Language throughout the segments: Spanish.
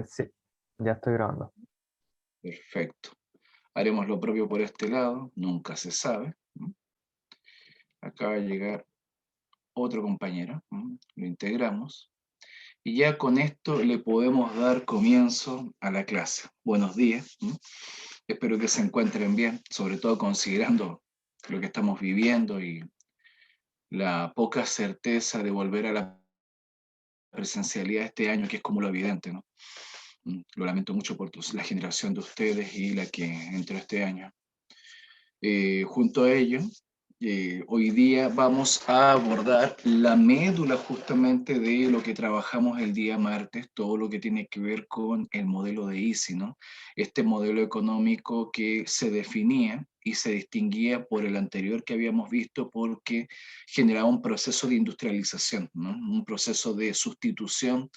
Sí, ya estoy grabando. Perfecto. Haremos lo propio por este lado, nunca se sabe. Acaba de llegar otro compañero, lo integramos. Y ya con esto le podemos dar comienzo a la clase. Buenos días. Espero que se encuentren bien, sobre todo considerando lo que estamos viviendo y la poca certeza de volver a la presencialidad este año, que es como lo evidente, ¿no? Lo lamento mucho por la generación de ustedes y la que entró este año. Junto a ello, hoy día vamos a abordar la médula justamente de lo que trabajamos el día martes, todo lo que tiene que ver con el modelo de ISI, ¿no? Este modelo económico que se definía y se distinguía por el anterior que habíamos visto porque generaba un proceso de industrialización, ¿no? Un proceso de sustitución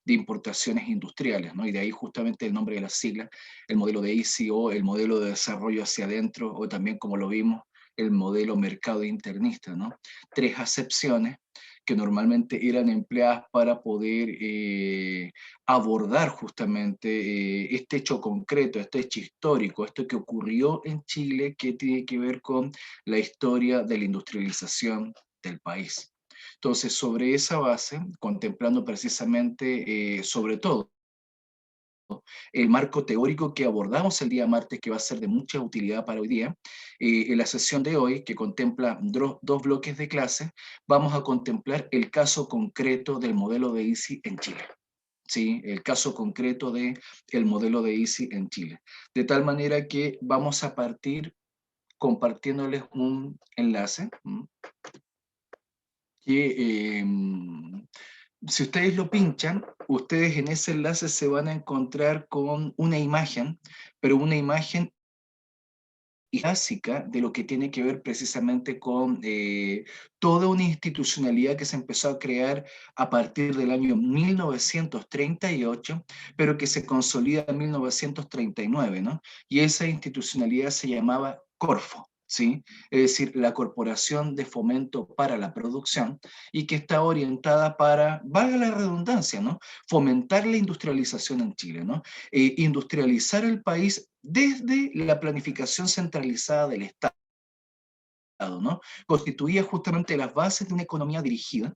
de importaciones industriales, ¿no? Y de ahí justamente el nombre de la sigla, el modelo de ICI o el modelo de desarrollo hacia adentro, o también como lo vimos, el modelo mercado internista, ¿no? Tres acepciones que normalmente eran empleadas para poder abordar justamente este hecho concreto, este hecho histórico, esto que ocurrió en Chile, que tiene que ver con la historia de la industrialización del país. Entonces, sobre esa base, contemplando precisamente, sobre todo, el marco teórico que abordamos el día martes, que va a ser de mucha utilidad para hoy día, en la sesión de hoy, que contempla dos bloques de clase, vamos a contemplar el caso concreto del modelo de ISI en Chile. ¿Sí? El caso concreto del modelo de ISI en Chile. De tal manera que vamos a partir compartiéndoles un enlace que si ustedes lo pinchan, ustedes en ese enlace se van a encontrar con una imagen, pero una imagen básica de lo que tiene que ver precisamente con toda una institucionalidad que se empezó a crear a partir del año 1938, pero que se consolida en 1939, ¿no? Y esa institucionalidad se llamaba Corfo. ¿Sí? Es decir, la Corporación de Fomento para la Producción, y que está orientada para, valga la redundancia, ¿no? Fomentar la industrialización en Chile, ¿no? Industrializar el país desde la planificación centralizada del Estado, ¿no? Constituía justamente las bases de una economía dirigida,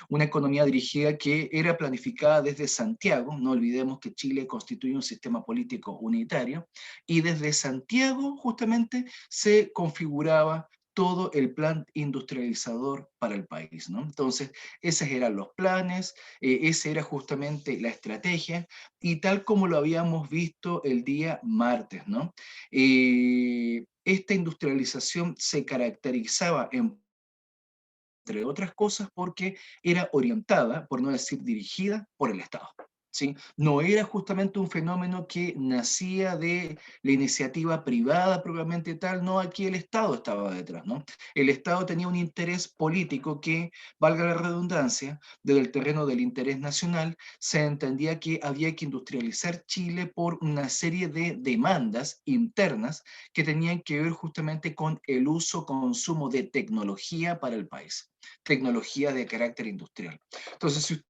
una economía dirigida que era planificada desde Santiago. No olvidemos que Chile constituye un sistema político unitario, y desde Santiago justamente se configuraba todo el plan industrializador para el país, ¿no? Entonces, esos eran los planes, esa era justamente la estrategia, y tal como lo habíamos visto el día martes, ¿no? Esta industrialización se caracterizaba, entre otras cosas, porque era orientada, por no decir dirigida, por el Estado. ¿Sí? No era justamente un fenómeno que nacía de la iniciativa privada propiamente tal, no, aquí el Estado estaba detrás, ¿no? El Estado tenía un interés político que, valga la redundancia, desde el terreno del interés nacional, se entendía que había que industrializar Chile por una serie de demandas internas que tenían que ver justamente con el uso, consumo de tecnología para el país, tecnología de carácter industrial. Entonces, si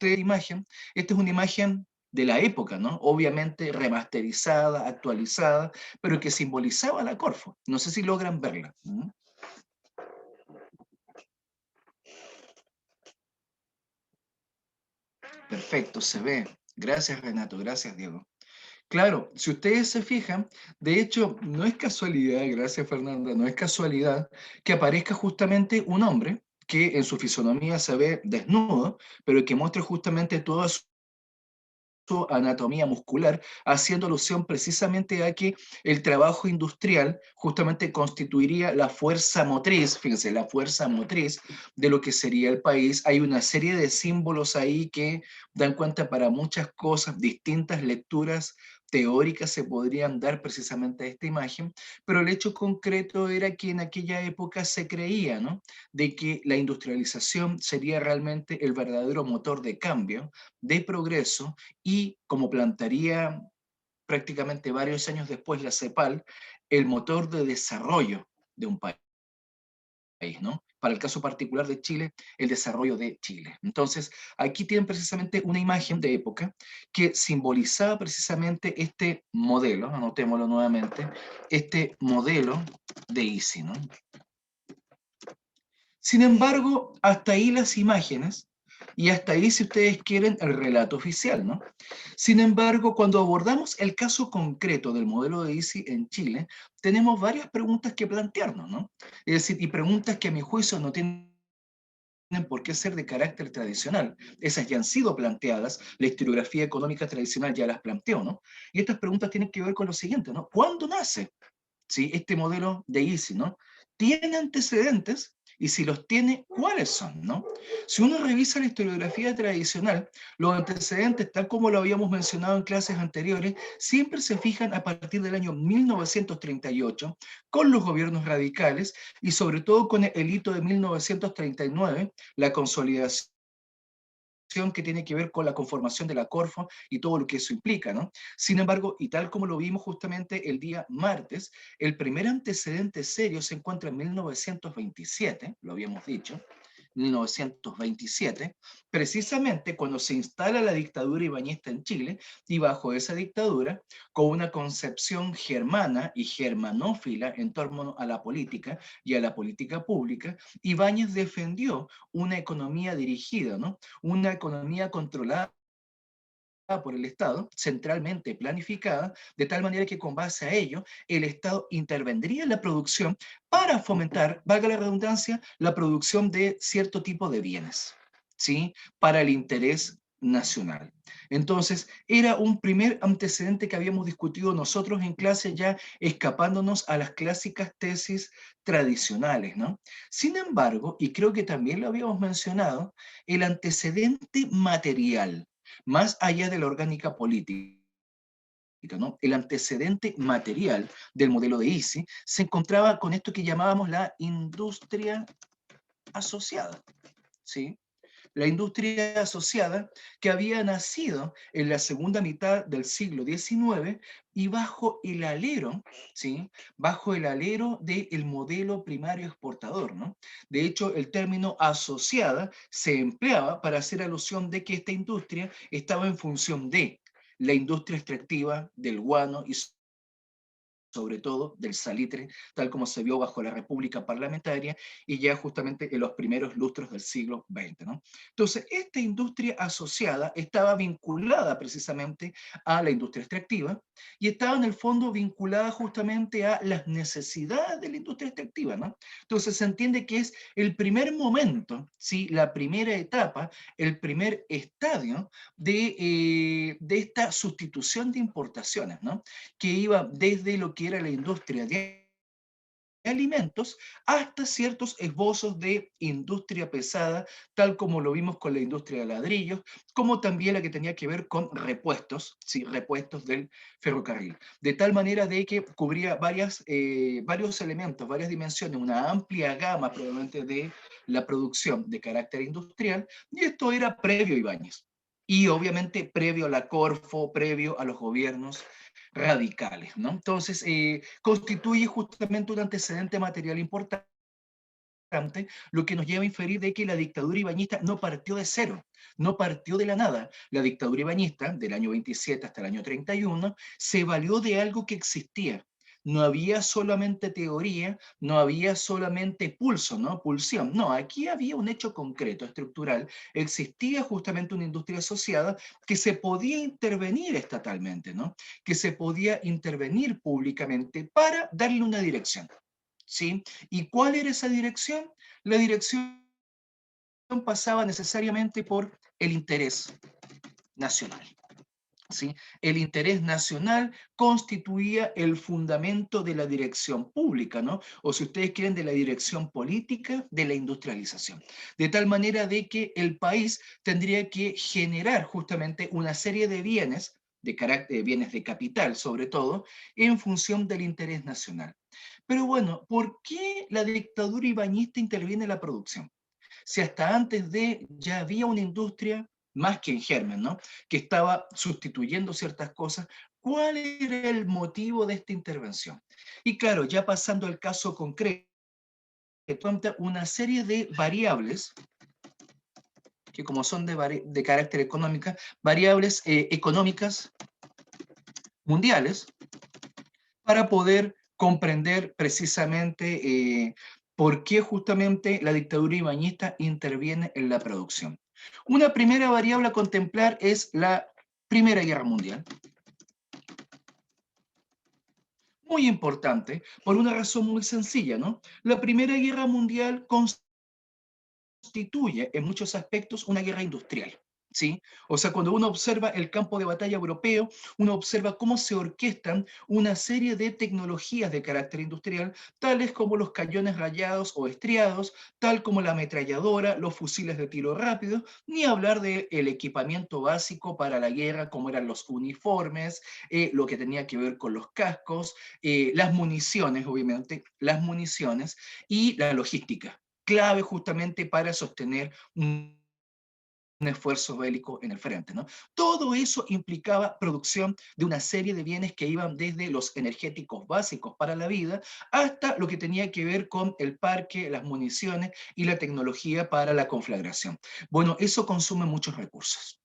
imagen, esta es una imagen de la época, ¿no? Obviamente remasterizada, actualizada, pero que simbolizaba la Corfo. No sé si logran verla. Perfecto, se ve. Gracias, Renato. Gracias, Diego. Claro, si ustedes se fijan, de hecho, no es casualidad, gracias Fernanda, no es casualidad que aparezca justamente un hombre que en su fisonomía se ve desnudo, pero que muestra justamente toda su anatomía muscular, haciendo alusión precisamente a que el trabajo industrial justamente constituiría la fuerza motriz, fíjense, la fuerza motriz de lo que sería el país. Hay una serie de símbolos ahí que dan cuenta para muchas cosas, distintas lecturas teóricas se podrían dar precisamente a esta imagen, pero el hecho concreto era que en aquella época se creía, ¿no?, de que la industrialización sería realmente el verdadero motor de cambio, de progreso, y como plantearía prácticamente varios años después la CEPAL, el motor de desarrollo de un país. ¿no? Para el caso particular de Chile, el desarrollo de Chile. Entonces, aquí tienen precisamente una imagen de época que simbolizaba precisamente este modelo, anotémoslo nuevamente, este modelo de Easy, ¿no? Sin embargo, hasta ahí las imágenes, y hasta ahí, si ustedes quieren, el relato oficial, ¿no? Sin embargo, cuando abordamos el caso concreto del modelo de Easy en Chile, tenemos varias preguntas que plantearnos, ¿no? Es decir, y preguntas que a mi juicio no tienen por qué ser de carácter tradicional. Esas ya han sido planteadas, la historiografía económica tradicional ya las planteó, ¿no? Y estas preguntas tienen que ver con lo siguiente, ¿no? ¿Cuándo nace? ¿Sí? Este modelo de Easy, ¿no? ¿Tiene antecedentes? Y si los tiene, ¿cuáles son? ¿No? Si uno revisa la historiografía tradicional, los antecedentes, tal como lo habíamos mencionado en clases anteriores, siempre se fijan a partir del año 1938, con los gobiernos radicales y sobre todo con el hito de 1939, la consolidación que tiene que ver con la conformación de la Corfo y todo lo que eso implica, ¿no? Sin embargo, y tal como lo vimos justamente el día martes, el primer antecedente serio se encuentra en 1927, lo habíamos dicho, 1927, precisamente cuando se instala la dictadura ibañista en Chile, y bajo esa dictadura, con una concepción germana y germanófila en torno a la política y a la política pública, Ibáñez defendió una economía dirigida, ¿no? Una economía controlada por el Estado, centralmente planificada, de tal manera que con base a ello, el Estado intervendría en la producción para fomentar, valga la redundancia, la producción de cierto tipo de bienes, ¿sí? Para el interés nacional. Entonces, era un primer antecedente que habíamos discutido nosotros en clase, ya escapándonos a las clásicas tesis tradicionales, ¿no? Sin embargo, y creo que también lo habíamos mencionado, el antecedente material, más allá de la orgánica política, ¿no? El antecedente material del modelo de Easy se encontraba con esto que llamábamos la industria asociada, ¿sí? La industria asociada que había nacido en la segunda mitad del siglo XIX y bajo el alero, ¿sí? Bajo el alero del modelo primario exportador, ¿no? De hecho, el término asociada se empleaba para hacer alusión de que esta industria estaba en función de la industria extractiva del guano y sobre todo del salitre, tal como se vio bajo la República Parlamentaria y ya justamente en los primeros lustros del siglo XX, ¿no? Entonces, esta industria asociada estaba vinculada precisamente a la industria extractiva y estaba en el fondo vinculada justamente a las necesidades de la industria extractiva, ¿no? Entonces, se entiende que es el primer momento, ¿sí? La primera etapa, el primer estadio de esta sustitución de importaciones, ¿no? Que iba desde lo que era la industria de alimentos hasta ciertos esbozos de industria pesada, tal como lo vimos con la industria de ladrillos, como también la que tenía que ver con repuestos, sí, repuestos del ferrocarril. De tal manera de que cubría varios elementos, varias dimensiones, una amplia gama probablemente de la producción de carácter industrial, y esto era previo a Ibáñez. Y obviamente previo a la Corfo, previo a los gobiernos radicales, ¿no? Entonces, constituye justamente un antecedente material importante, lo que nos lleva a inferir de que la dictadura ibañista no partió de cero, no partió de la nada. La dictadura ibañista, del año 27 hasta el año 31, se valió de algo que existía. No había solamente teoría, no había solamente pulso, ¿no? Pulsión. No, aquí había un hecho concreto, estructural. Existía justamente una industria asociada que se podía intervenir estatalmente, ¿no? Que se podía intervenir públicamente para darle una dirección. ¿Sí? ¿Y cuál era esa dirección? La dirección pasaba necesariamente por el interés nacional. ¿Sí? El interés nacional constituía el fundamento de la dirección pública, ¿no? O si ustedes quieren, de la dirección política de la industrialización. De tal manera de que el país tendría que generar justamente una serie de bienes, de carácter, bienes de capital sobre todo, en función del interés nacional. Pero bueno, ¿por qué la dictadura ibañista interviene en la producción? Si hasta antes de ya había una industria, más que en germen, ¿no? Que estaba sustituyendo ciertas cosas, ¿cuál era el motivo de esta intervención? Y claro, ya pasando al caso concreto, cuenta una serie de variables que como son de carácter económica, variables económicas mundiales para poder comprender precisamente por qué justamente la dictadura ibañista interviene en la producción. Una primera variable a contemplar es la Primera Guerra Mundial. Muy importante, por una razón muy sencilla, ¿no? La Primera Guerra Mundial constituye en muchos aspectos una guerra industrial. ¿Sí? O sea, cuando uno observa el campo de batalla europeo, uno observa cómo se orquestan una serie de tecnologías de carácter industrial, tales como los cañones rayados o estriados, tal como la ametralladora, los fusiles de tiro rápido, ni hablar del equipamiento básico para la guerra, como eran los uniformes, lo que tenía que ver con los cascos, las municiones, obviamente, las municiones y la logística, clave justamente para sostener un esfuerzo bélico en el frente, ¿no? Todo eso implicaba producción de una serie de bienes que iban desde los energéticos básicos para la vida hasta lo que tenía que ver con el parque, las municiones y la tecnología para la conflagración. Bueno, eso consume muchos recursos.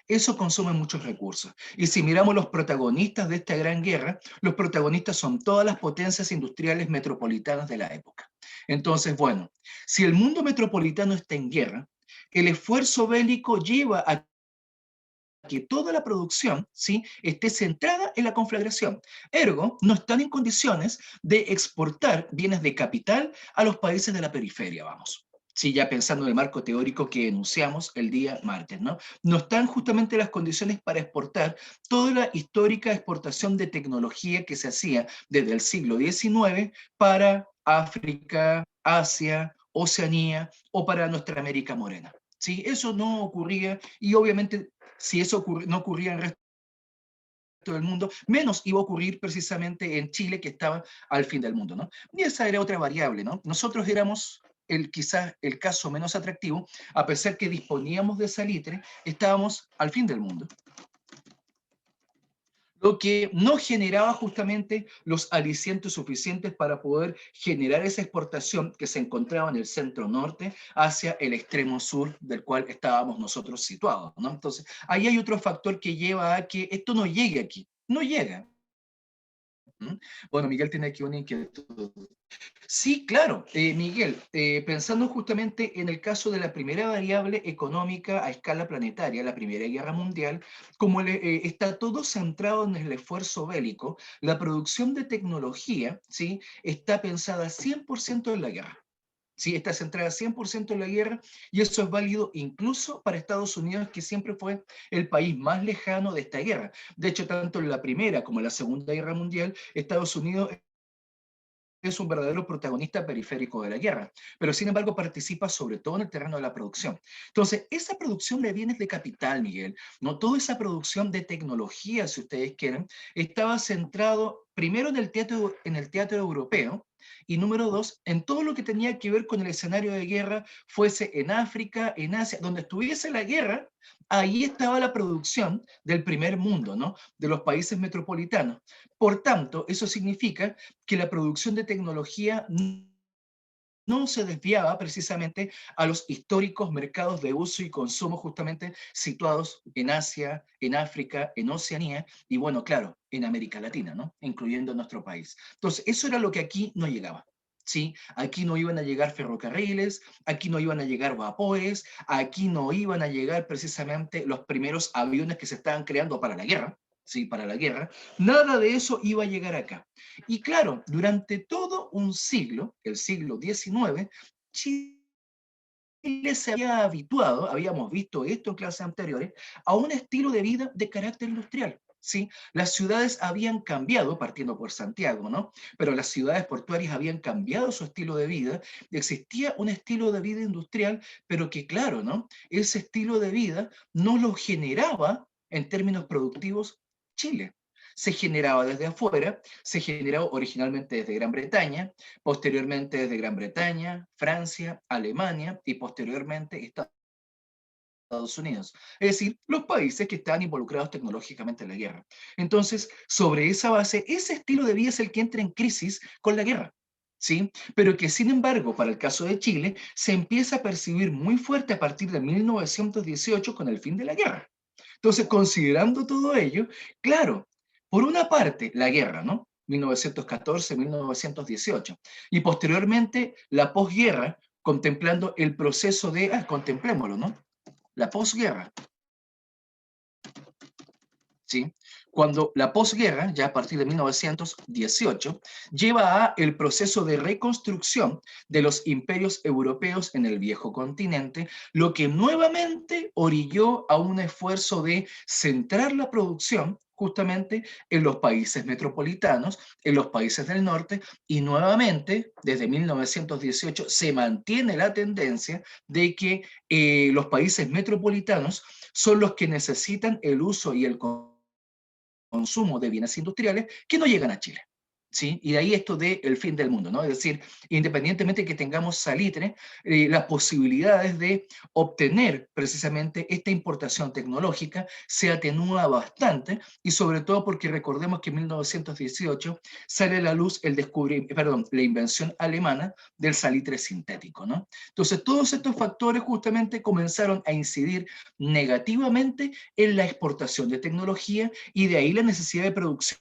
Eso consume muchos recursos. Y si miramos los protagonistas de esta gran guerra, los protagonistas son todas las potencias industriales metropolitanas de la época. Entonces, bueno, si el mundo metropolitano está en guerra, el esfuerzo bélico lleva a que toda la producción, ¿sí?, esté centrada en la conflagración. Ergo, no están en condiciones de exportar bienes de capital a los países de la periferia, vamos. Sí, ya pensando en el marco teórico que enunciamos el día martes, ¿no? No están justamente las condiciones para exportar toda la histórica exportación de tecnología que se hacía desde el siglo XIX para África, Asia, Oceanía o para nuestra América Morena. Sí, eso no ocurría y obviamente si eso no ocurría en el resto del mundo, menos iba a ocurrir precisamente en Chile, que estaba al fin del mundo, ¿no? Y esa era otra variable, ¿no? Nosotros éramos quizás el caso menos atractivo, a pesar que disponíamos de salitre, estábamos al fin del mundo, lo que no generaba justamente los alicientes suficientes para poder generar esa exportación que se encontraba en el centro norte hacia el extremo sur del cual estábamos nosotros situados, ¿no? Entonces, ahí hay otro factor que lleva a que esto no llegue aquí, no llega. ¿Mm? Bueno, Miguel tiene aquí una inquietud. Sí, claro, Miguel, pensando justamente en el caso de la primera variable económica a escala planetaria, la Primera Guerra Mundial, como está todo centrado en el esfuerzo bélico, la producción de tecnología, ¿sí?, está pensada 100% en la guerra. Sí, está centrada 100% en la guerra y eso es válido incluso para Estados Unidos, que siempre fue el país más lejano de esta guerra. De hecho, tanto en la Primera como en la Segunda Guerra Mundial, Estados Unidos es un verdadero protagonista periférico de la guerra, pero sin embargo participa sobre todo en el terreno de la producción. Entonces, esa producción de bienes de capital, Miguel, no toda esa producción de tecnología, si ustedes quieren, estaba centrado primero en el teatro europeo, y número dos, en todo lo que tenía que ver con el escenario de guerra, fuese en África, en Asia, donde estuviese la guerra, ahí estaba la producción del primer mundo, ¿no? De los países metropolitanos. Por tanto, eso significa que la producción de tecnología no se desviaba precisamente a los históricos mercados de uso y consumo justamente situados en Asia, en África, en Oceanía y bueno, claro, en América Latina, ¿no? Incluyendo nuestro país. Entonces, eso era lo que aquí no llegaba. ¿Sí? Aquí no iban a llegar ferrocarriles, aquí no iban a llegar vapores, aquí no iban a llegar precisamente los primeros aviones que se estaban creando para la guerra, ¿sí? Para la guerra. Nada de eso iba a llegar acá. Y claro, durante todo un siglo, el siglo XIX, Chile se había habituado, habíamos visto esto en clases anteriores, a un estilo de vida de carácter industrial. ¿Sí? Las ciudades habían cambiado, partiendo por Santiago, ¿no? Pero las ciudades portuarias habían cambiado su estilo de vida. Existía un estilo de vida industrial, pero que claro, ¿no? Ese estilo de vida no lo generaba en términos productivos Chile. Se generaba desde afuera, se generó originalmente desde Gran Bretaña, posteriormente desde Gran Bretaña, Francia, Alemania y posteriormente Estados Unidos. Es decir, los países que estaban involucrados tecnológicamente en la guerra. Entonces, sobre esa base, ese estilo de vida es el que entra en crisis con la guerra. ¿sí? Pero que sin embargo, para el caso de Chile, se empieza a percibir muy fuerte a partir de 1918 con el fin de la guerra. Entonces, considerando todo ello, claro, por una parte, la guerra, ¿no? 1914, 1918, y posteriormente la posguerra, contemplando el proceso de, contemplémoslo, ¿no? La posguerra, ¿sí? Cuando la posguerra, ya a partir de 1918, lleva a el proceso de reconstrucción de los imperios europeos en el viejo continente, lo que nuevamente orilló a un esfuerzo de centrar la producción justamente en los países metropolitanos, en los países del norte, y nuevamente, desde 1918, se mantiene la tendencia de que los países metropolitanos son los que necesitan el uso y el consumo de bienes industriales que no llegan a Chile. ¿Sí? Y de ahí esto de el fin del mundo, ¿no? Es decir, independientemente de que tengamos salitre, las posibilidades de obtener precisamente esta importación tecnológica se atenúa bastante, y sobre todo porque recordemos que en 1918 sale a la luz la invención alemana del salitre sintético, ¿no? Entonces, todos estos factores justamente comenzaron a incidir negativamente en la exportación de tecnología, y de ahí la necesidad de producción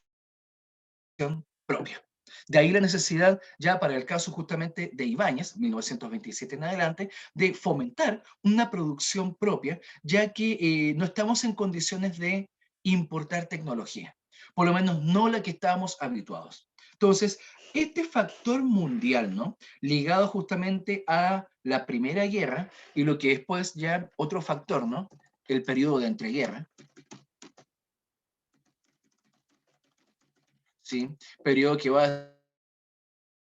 propia. De ahí la necesidad, ya para el caso justamente de Ibáñez, 1927 en adelante, de fomentar una producción propia, ya que no estamos en condiciones de importar tecnología, por lo menos no la que estábamos habituados. Entonces, este factor mundial, ¿no? Ligado justamente a la Primera Guerra, y lo que después ya otro factor, ¿no? El periodo de entreguerra, ¿sí? Periodo que va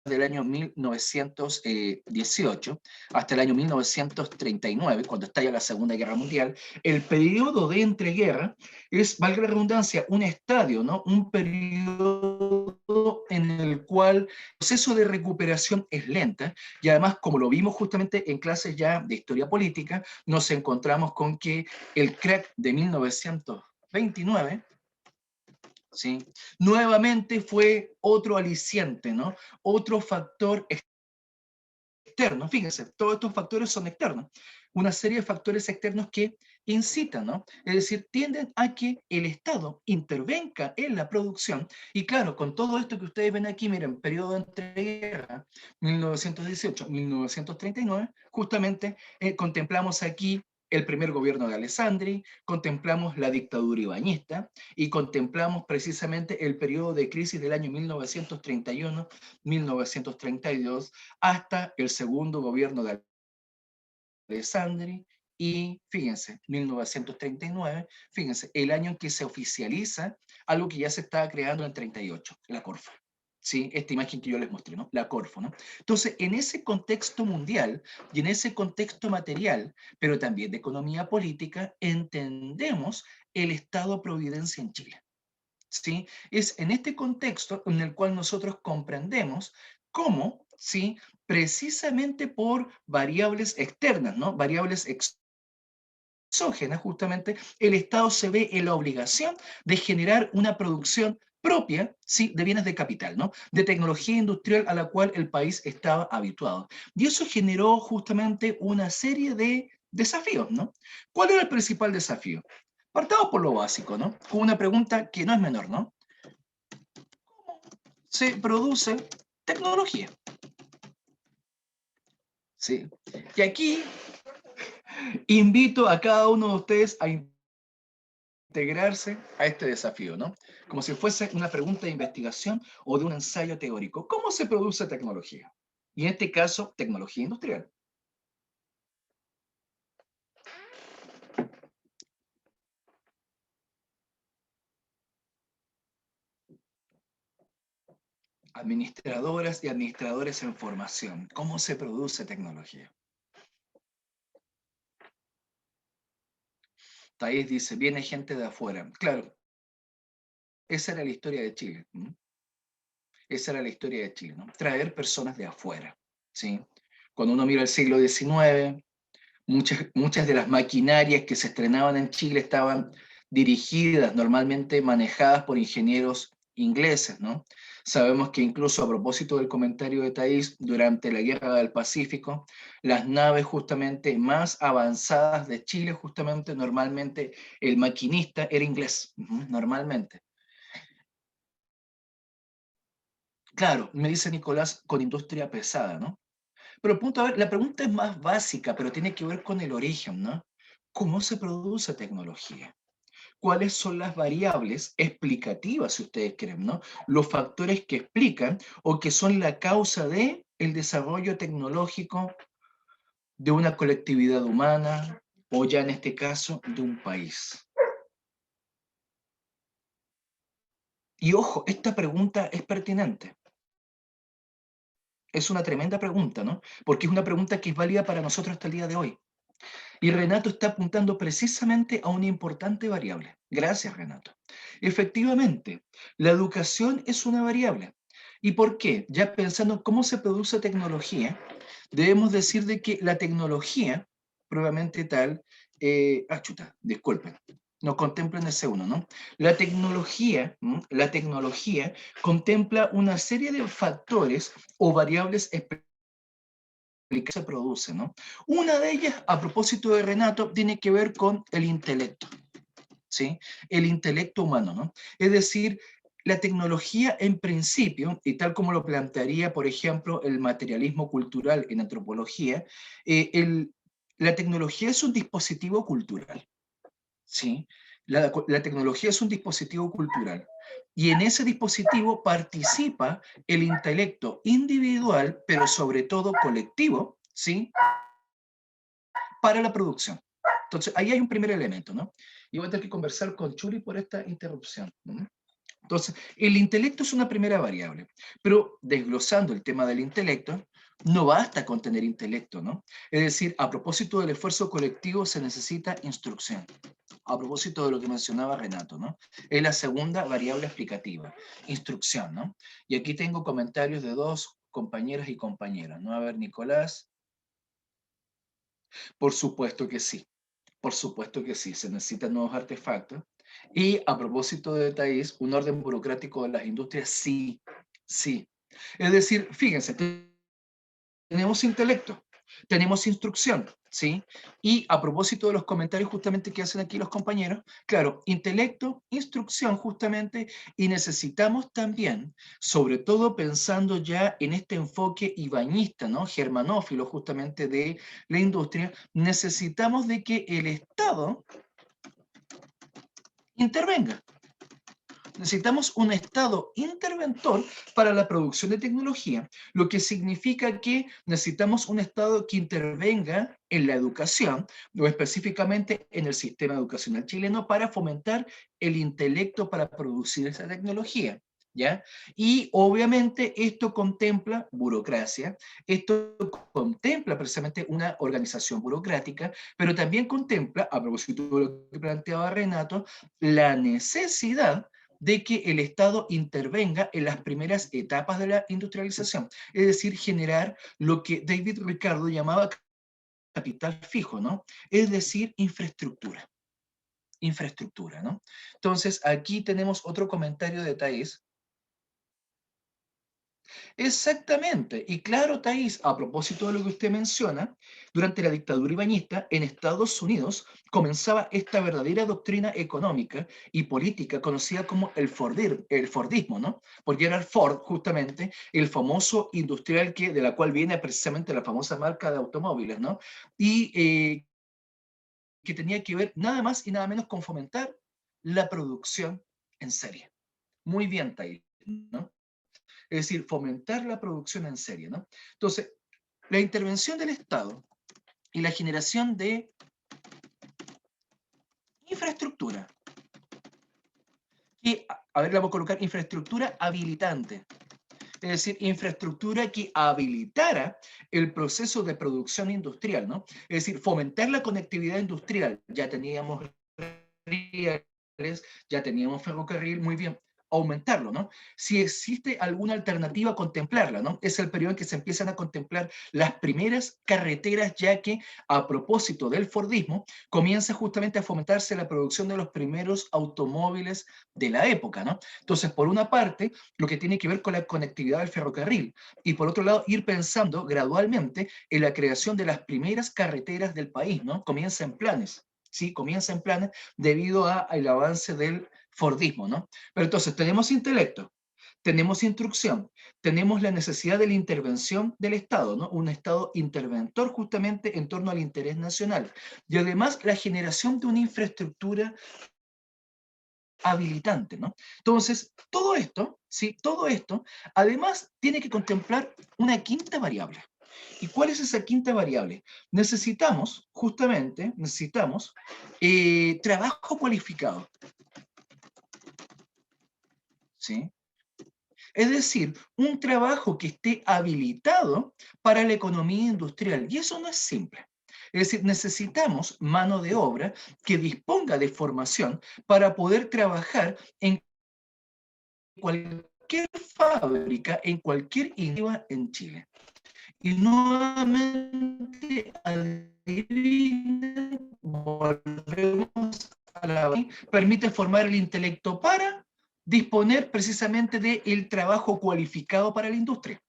del año 1918 hasta el año 1939, cuando estalla la Segunda Guerra Mundial. El periodo de entreguerra es, valga la redundancia, un estadio, ¿no? Un periodo en el cual el proceso de recuperación es lenta, y además, como lo vimos justamente en clases ya de historia política, nos encontramos con que el crack de 1929, ¿sí? Nuevamente fue otro aliciente, ¿no? Otro factor externo. Fíjense, todos estos factores son externos. Una serie de factores externos que incitan, ¿no? Es decir, tienden a que el Estado intervenga en la producción. Y claro, con todo esto que ustedes ven aquí, miren, periodo de entreguerra, 1918-1939, justamente contemplamos aquí el primer gobierno de Alessandri, contemplamos la dictadura ibañista, y contemplamos precisamente el periodo de crisis del año 1931-1932, hasta el segundo gobierno de Alessandri, y fíjense, 1939, fíjense, el año en que se oficializa algo que ya se estaba creando en el 38, la Corfo. ¿Sí? Esta imagen que yo les mostré, ¿no? La Corfo, ¿no? Entonces, en ese contexto mundial y en ese contexto material, pero también de economía política, entendemos el Estado-Providencia en Chile. ¿Sí? Es en este contexto en el cual nosotros comprendemos cómo, ¿sí? Precisamente por variables externas, ¿no? Variables exógenas, justamente, el Estado se ve en la obligación de generar una producción propia, ¿sí? De bienes de capital, ¿no? De tecnología industrial a la cual el país estaba habituado. Y eso generó justamente una serie de desafíos, ¿no? ¿Cuál era el principal desafío? Partamos por lo básico, ¿no? Con una pregunta que no es menor, ¿no? Se produce tecnología. ¿Sí? Y aquí invito a cada uno de ustedes a integrarse a este desafío, ¿no? Como si fuese una pregunta de investigación o de un ensayo teórico. ¿Cómo se produce tecnología? Y en este caso, tecnología industrial. Administradoras y administradores en formación. ¿Cómo se produce tecnología? Thais dice, viene gente de afuera. Claro, esa era la historia de Chile. Esa era la historia de Chile, ¿no? Traer personas de afuera, ¿sí? Cuando uno mira el siglo XIX, muchas de las maquinarias que se estrenaban en Chile estaban dirigidas, normalmente manejadas por ingenieros ingleses, ¿no? Sabemos que incluso a propósito del comentario de Thais, durante la Guerra del Pacífico, las naves justamente más avanzadas de Chile, justamente normalmente el maquinista era inglés, normalmente. Claro, me dice Nicolás, con industria pesada, ¿no? Pero el punto, a ver, la pregunta es más básica, pero tiene que ver con el origen, ¿no? ¿Cómo se produce tecnología? ¿Cuáles son las variables explicativas, si ustedes quieren, ¿no? Los factores que explican o que son la causa de el desarrollo tecnológico de una colectividad humana o ya en este caso de un país. Y ojo, esta pregunta es pertinente. Es una tremenda pregunta, ¿no? Porque es una pregunta que es válida para nosotros hasta el día de hoy. Y Renato está apuntando precisamente a una importante variable. Gracias, Renato. Efectivamente, la educación es una variable. ¿Y por qué? Ya pensando en cómo se produce tecnología, debemos decir de que la tecnología, probablemente tal, disculpen, no contemplen ese uno, ¿no? La tecnología contempla una serie de factores o variables que se produce, ¿no? Una de ellas, a propósito de Renato, tiene que ver con el intelecto, ¿sí? El intelecto humano, ¿no? Es decir, la tecnología en principio, y tal como lo plantearía, por ejemplo, el materialismo cultural en antropología, la tecnología es un dispositivo cultural, ¿sí? La tecnología es un dispositivo cultural. Y en ese dispositivo participa el intelecto individual, pero sobre todo colectivo, ¿sí? Para la producción. Entonces, ahí hay un primer elemento, ¿no? Y voy a tener que conversar con Churi por esta interrupción, ¿no? Entonces, el intelecto es una primera variable, pero desglosando el tema del intelecto, no basta con tener intelecto, ¿no? Es decir, a propósito del esfuerzo colectivo se necesita instrucción. A propósito de lo que mencionaba Renato, ¿no? Es la segunda variable explicativa, instrucción, ¿no? Y aquí tengo comentarios de dos compañeras y compañeras, ¿no? A ver, Nicolás. Por supuesto que sí. Por supuesto que sí, se necesitan nuevos artefactos. Y a propósito de Thais, un orden burocrático de las industrias, sí, sí. Es decir, fíjense, tenemos intelecto, tenemos instrucción, ¿sí? Y a propósito de los comentarios justamente que hacen aquí los compañeros, claro, intelecto, instrucción justamente, y necesitamos también, sobre todo pensando ya en este enfoque ibañista, ¿no? Germanófilo justamente de la industria, necesitamos de que el Estado intervenga. Necesitamos un Estado interventor para la producción de tecnología, lo que significa que necesitamos un Estado que intervenga en la educación, o específicamente en el sistema educacional chileno, para fomentar el intelecto para producir esa tecnología. ¿Ya? Y obviamente esto contempla burocracia, esto contempla precisamente una organización burocrática, pero también contempla, a propósito de lo que planteaba Renato, la necesidad de que el Estado intervenga en las primeras etapas de la industrialización, es decir, generar lo que David Ricardo llamaba capital fijo, ¿no? Es decir, infraestructura. Infraestructura, ¿no? Entonces, aquí tenemos otro comentario de Thais. Exactamente. Y claro, Thais, a propósito de lo que usted menciona, durante la dictadura ibañista, en Estados Unidos comenzaba esta verdadera doctrina económica y política conocida como el Fordismo, ¿no? Porque era el Ford, justamente, el famoso industrial de la cual viene precisamente la famosa marca de automóviles, ¿no? Y que tenía que ver nada más y nada menos con fomentar la producción en serie. Muy bien, Thais, ¿no? Es decir, fomentar la producción en serie, ¿no? Entonces, la intervención del Estado y la generación de infraestructura, que, a ver, la voy a colocar, infraestructura habilitante, es decir, infraestructura que habilitara el proceso de producción industrial, ¿no? Es decir, fomentar la conectividad industrial. Ya teníamos rieles, ya teníamos ferrocarril, muy bien. aumentarlo, ¿no? Si existe alguna alternativa, contemplarla, ¿no? Es el periodo en que se empiezan a contemplar las primeras carreteras, ya que a propósito del Fordismo, comienza justamente a fomentarse la producción de los primeros automóviles de la época, ¿no? Entonces, por una parte, lo que tiene que ver con la conectividad del ferrocarril, y por otro lado, ir pensando gradualmente en la creación de las primeras carreteras del país, ¿no? Comienza en planes, ¿sí? Comienza en planes debido al avance del Fordismo, ¿no? Pero entonces tenemos intelecto, tenemos instrucción, tenemos la necesidad de la intervención del Estado, ¿no? Un Estado interventor justamente en torno al interés nacional. Y además la generación de una infraestructura habilitante, ¿no? Entonces, todo esto, ¿sí? Todo esto, además, tiene que contemplar una quinta variable. ¿Y cuál es esa quinta variable? Necesitamos, justamente, necesitamos trabajo cualificado, ¿sí? Es decir, un trabajo que esté habilitado para la economía industrial. Y eso no es simple. Es decir, necesitamos mano de obra que disponga de formación para poder trabajar en cualquier fábrica, en cualquier industria en Chile. Y nuevamente, adivinen, volvemos a la base, permite formar el intelecto para disponer precisamente del trabajo cualificado para la industria.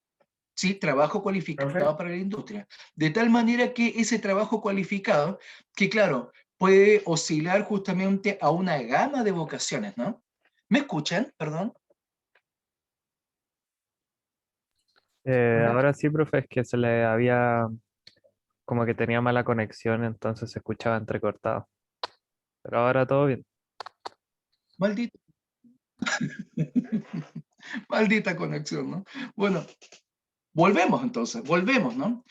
¿Sí? Trabajo Profe, cualificado para la industria. De tal manera que ese trabajo cualificado, que claro, puede oscilar justamente a una gama de vocaciones, ¿no? ¿Me escuchan? Perdón. ahora sí, profe, es que se le había, como que tenía mala conexión, entonces se escuchaba entrecortado. Pero ahora todo bien. Maldito. Maldita conexión, ¿no? Bueno, volvemos entonces, volvemos, ¿no?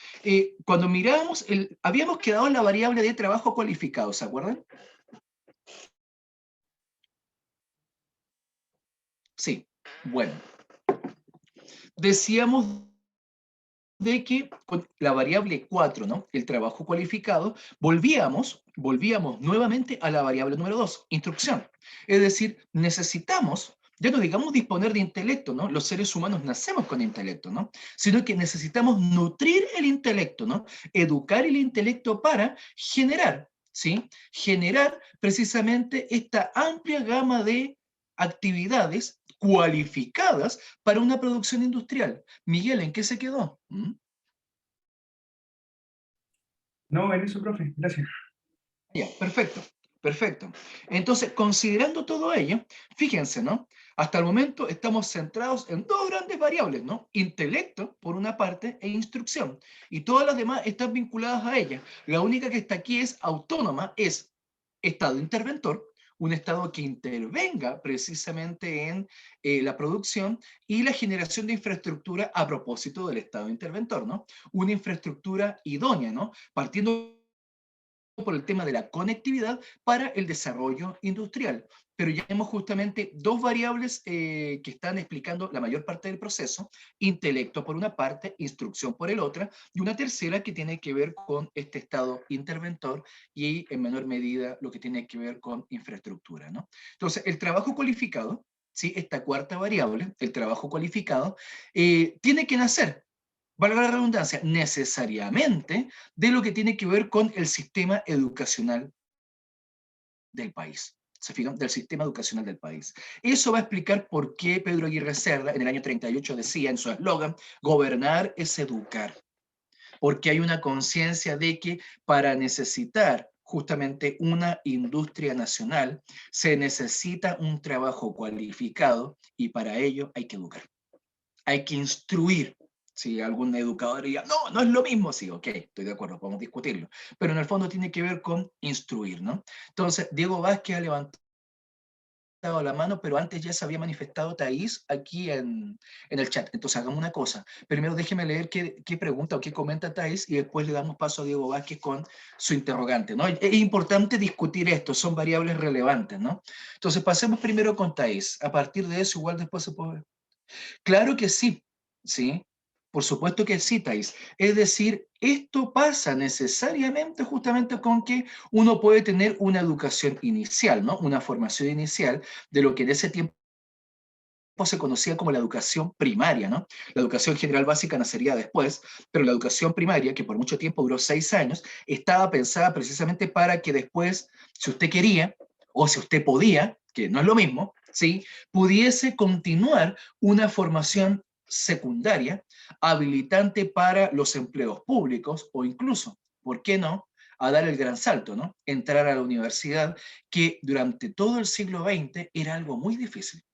Cuando miramos, habíamos quedado en la variable de trabajo cualificado, ¿se acuerdan? Sí, bueno. Decíamos de que con la variable 4, ¿no? El trabajo cualificado, volvíamos nuevamente a la variable número 2, instrucción. Es decir, necesitamos, ya no digamos disponer de intelecto, ¿no? Los seres humanos nacemos con intelecto, ¿no? Sino que necesitamos nutrir el intelecto, ¿no? Educar el intelecto para generar, ¿sí? Generar precisamente esta amplia gama de actividades cualificadas para una producción industrial. Miguel, ¿en qué se quedó? ¿Mm? No, en eso, profe, gracias. Ya, perfecto, perfecto. Entonces, considerando todo ello, fíjense, ¿no? Hasta el momento estamos centrados en dos grandes variables, ¿no? Intelecto, por una parte, e instrucción. Y todas las demás están vinculadas a ella. La única que está aquí es autónoma, es Estado interventor, un Estado que intervenga precisamente en la producción y la generación de infraestructura a propósito del Estado interventor, ¿no? Una infraestructura idónea, ¿no? Partiendo por el tema de la conectividad para el desarrollo industrial. Pero ya tenemos justamente dos variables que están explicando la mayor parte del proceso, intelecto por una parte, instrucción por el otra, y una tercera que tiene que ver con este estado interventor y en menor medida lo que tiene que ver con infraestructura, ¿no? Entonces, el trabajo cualificado, ¿sí? Esta cuarta variable, el trabajo cualificado, tiene que nacer, valga la redundancia, necesariamente de lo que tiene que ver con el sistema educacional del país. ¿Se fijan? Del sistema educacional del país. Eso va a explicar por qué Pedro Aguirre Cerda en el año 38 decía en su eslogan, gobernar es educar. Porque hay una conciencia de que para necesitar justamente una industria nacional se necesita un trabajo cualificado y para ello hay que educar. Hay que instruir. Si algún educador diría, no, no es lo mismo, sí, ok, estoy de acuerdo, podemos discutirlo. Pero en el fondo tiene que ver con instruir, ¿no? Entonces, Diego Vázquez ha levantado la mano, pero antes ya se había manifestado Thais aquí en el chat. Entonces, hagamos una cosa. Primero déjeme leer qué pregunta o qué comenta Thais y después le damos paso a Diego Vázquez con su interrogante, ¿no? Es importante discutir esto, son variables relevantes, ¿no? Entonces, pasemos primero con Thais. A partir de eso, igual después se puede. Claro que sí, ¿sí? Por supuesto que sí, Thais. Es decir, esto pasa necesariamente justamente con que uno puede tener una educación inicial, ¿no? Una formación inicial de lo que en ese tiempo se conocía como la educación primaria, ¿no? La educación general básica nacería después, pero la educación primaria, que por mucho tiempo duró 6 años, estaba pensada precisamente para que después, si usted quería, o si usted podía, que no es lo mismo, ¿sí? Pudiese continuar una formación secundaria habilitante para los empleos públicos o incluso, ¿por qué no?, a dar el gran salto, ¿no? Entrar a la universidad, que durante todo el siglo XX era algo muy difícil.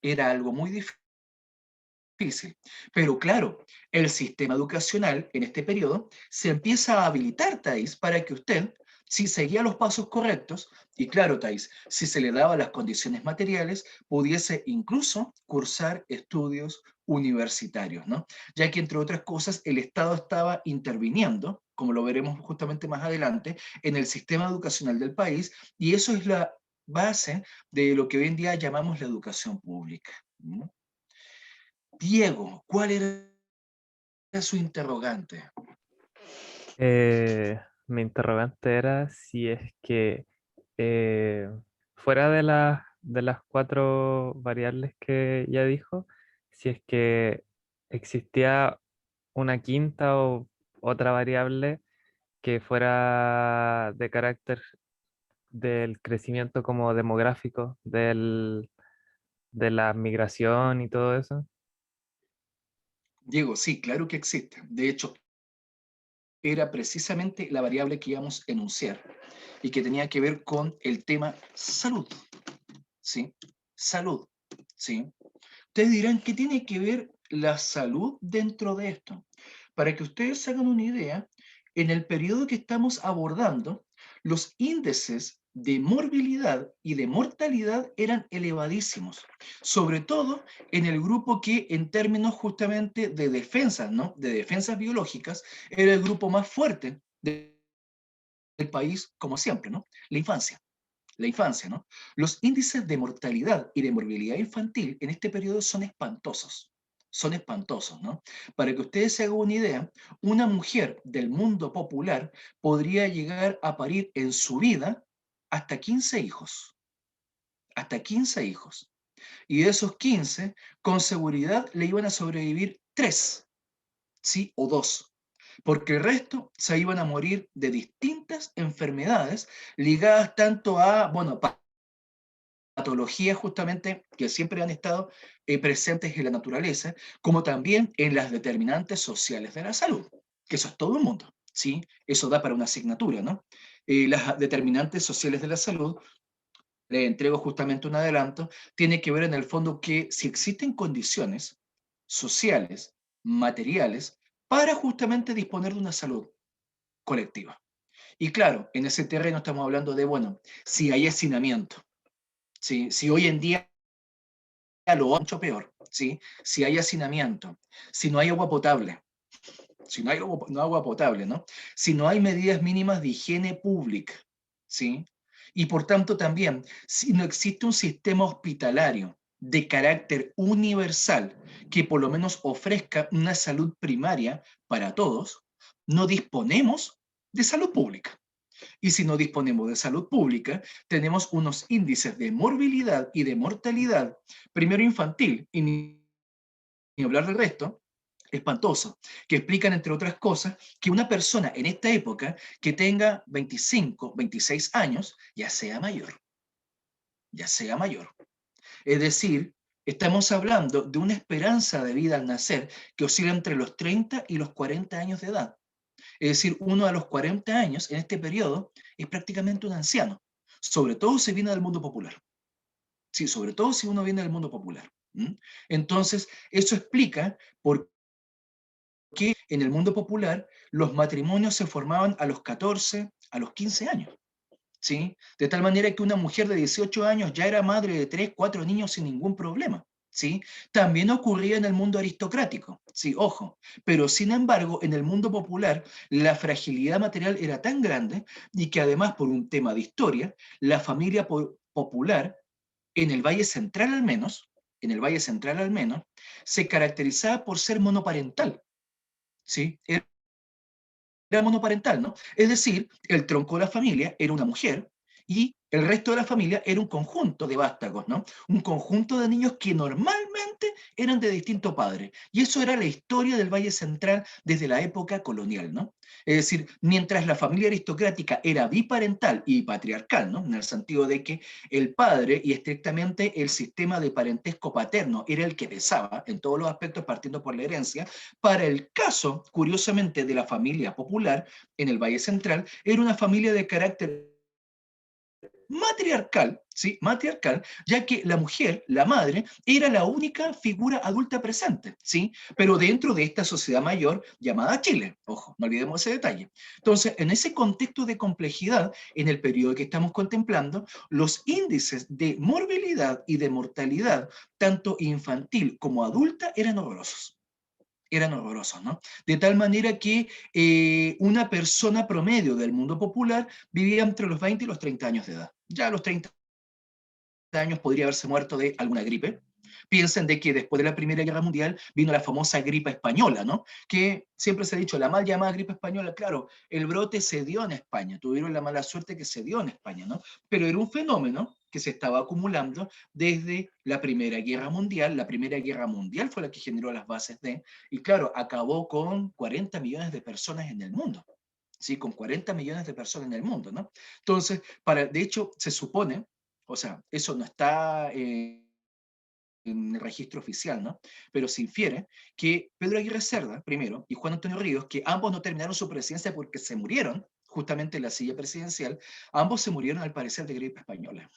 Era algo muy difícil. Pero claro, el sistema educacional en este periodo se empieza a habilitar, Thais, para que usted, si seguía los pasos correctos, y claro, Thais, si se le daban las condiciones materiales, pudiese incluso cursar estudios universitarios, ¿no? Ya que, entre otras cosas, el Estado estaba interviniendo, como lo veremos justamente más adelante, en el sistema educacional del país, y eso es la base de lo que hoy en día llamamos la educación pública. ¿No? Diego, ¿cuál era su interrogante? Mi interrogante era si es que eh, fuera de las cuatro variables que ya dijo, si es que existía una quinta o otra variable que fuera de carácter del crecimiento como demográfico, de la migración y todo eso. Diego, sí, claro que existe. De hecho, era precisamente la variable que íbamos a enunciar y que tenía que ver con el tema salud, ¿sí? Salud, ¿sí? Ustedes dirán, ¿qué tiene que ver la salud dentro de esto? Para que ustedes se hagan una idea, en el periodo que estamos abordando, los índices de morbilidad y de mortalidad eran elevadísimos, sobre todo en el grupo que en términos justamente de defensas, ¿no? De defensas biológicas, era el grupo más fuerte del país, como siempre, ¿no? La infancia, ¿no? Los índices de mortalidad y de morbilidad infantil en este periodo son espantosos, ¿no? Para que ustedes se hagan una idea, una mujer del mundo popular podría llegar a parir en su vida hasta 15 hijos, hasta 15 hijos. Y de esos 15, con seguridad le iban a sobrevivir 3, ¿sí? O 2, porque el resto se iban a morir de distintas enfermedades ligadas tanto a, bueno, patologías justamente que siempre han estado presentes en la naturaleza, como también en las determinantes sociales de la salud, que eso es todo un mundo, ¿sí? Eso da para una asignatura, ¿no? Las determinantes sociales de la salud, le entrego justamente un adelanto, tiene que ver en el fondo que si existen condiciones sociales, materiales, para justamente disponer de una salud colectiva. Y claro, en ese terreno estamos hablando de, bueno, si hay hacinamiento, ¿sí? Si hoy en día lo mucho peor, ¿sí? Si hay hacinamiento, si no hay agua potable, si no hay agua potable, ¿no? Si no hay medidas mínimas de higiene pública, ¿sí? Y por tanto también, si no existe un sistema hospitalario de carácter universal que por lo menos ofrezca una salud primaria para todos, no disponemos de salud pública. Y si no disponemos de salud pública, tenemos unos índices de morbilidad y de mortalidad, primero infantil, y ni hablar del resto, espantoso, que explican, entre otras cosas, que una persona en esta época que tenga 25, 26 años, ya sea mayor, ya sea mayor. Es decir, estamos hablando de una esperanza de vida al nacer que oscila entre los 30 y los 40 años de edad. Es decir, uno a los 40 años en este periodo es prácticamente un anciano, sobre todo si viene del mundo popular. Sí, sobre todo si uno viene del mundo popular. Entonces, eso explica por qué en el mundo popular los matrimonios se formaban a los 14, a los 15 años. ¿Sí? De tal manera que una mujer de 18 años ya era madre de 3, 4 niños sin ningún problema. ¿Sí? También ocurría en el mundo aristocrático, sí, ojo, pero sin embargo en el mundo popular la fragilidad material era tan grande y que además por un tema de historia, la familia popular en el Valle Central al menos, en el Valle Central al menos, se caracterizaba por ser monoparental, ¿sí? Era monoparental, ¿no? Es decir, el tronco de la familia era una mujer y el resto de la familia era un conjunto de vástagos, ¿no? Un conjunto de niños que normalmente eran de distintos padres. Y eso era la historia del Valle Central desde la época colonial, ¿no? Es decir, mientras la familia aristocrática era biparental y patriarcal, ¿no? En el sentido de que el padre y estrictamente el sistema de parentesco paterno era el que pesaba en todos los aspectos partiendo por la herencia, para el caso, curiosamente, de la familia popular en el Valle Central, era una familia de carácter matriarcal, ¿sí? Matriarcal, ya que la mujer, la madre, era la única figura adulta presente, ¿sí? Pero dentro de esta sociedad mayor llamada Chile, ojo, no olvidemos ese detalle. Entonces, en ese contexto de complejidad, en el periodo que estamos contemplando, los índices de morbilidad y de mortalidad, tanto infantil como adulta, eran horrorosos, ¿no? De tal manera que una persona promedio del mundo popular vivía entre los 20 y los 30 años de edad. Ya a los 30 años podría haberse muerto de alguna gripe. Piensen de que después de la Primera Guerra Mundial vino la famosa gripe española, ¿no? Que siempre se ha dicho, la mal llamada gripe española, claro, el brote se dio en España, tuvieron la mala suerte que se dio en España, ¿no? Pero era un fenómeno que se estaba acumulando desde la Primera Guerra Mundial. La Primera Guerra Mundial fue la que generó las bases de, y claro, acabó con 40 millones de personas en el mundo. Sí, con 40 millones de personas en el mundo, ¿no? Entonces, de hecho, se supone, o sea, eso no está en el registro oficial, ¿no? Pero se infiere que Pedro Aguirre Cerda, primero, y Juan Antonio Ríos, que ambos no terminaron su presidencia porque se murieron, justamente en la silla presidencial, ambos se murieron al parecer de gripe española.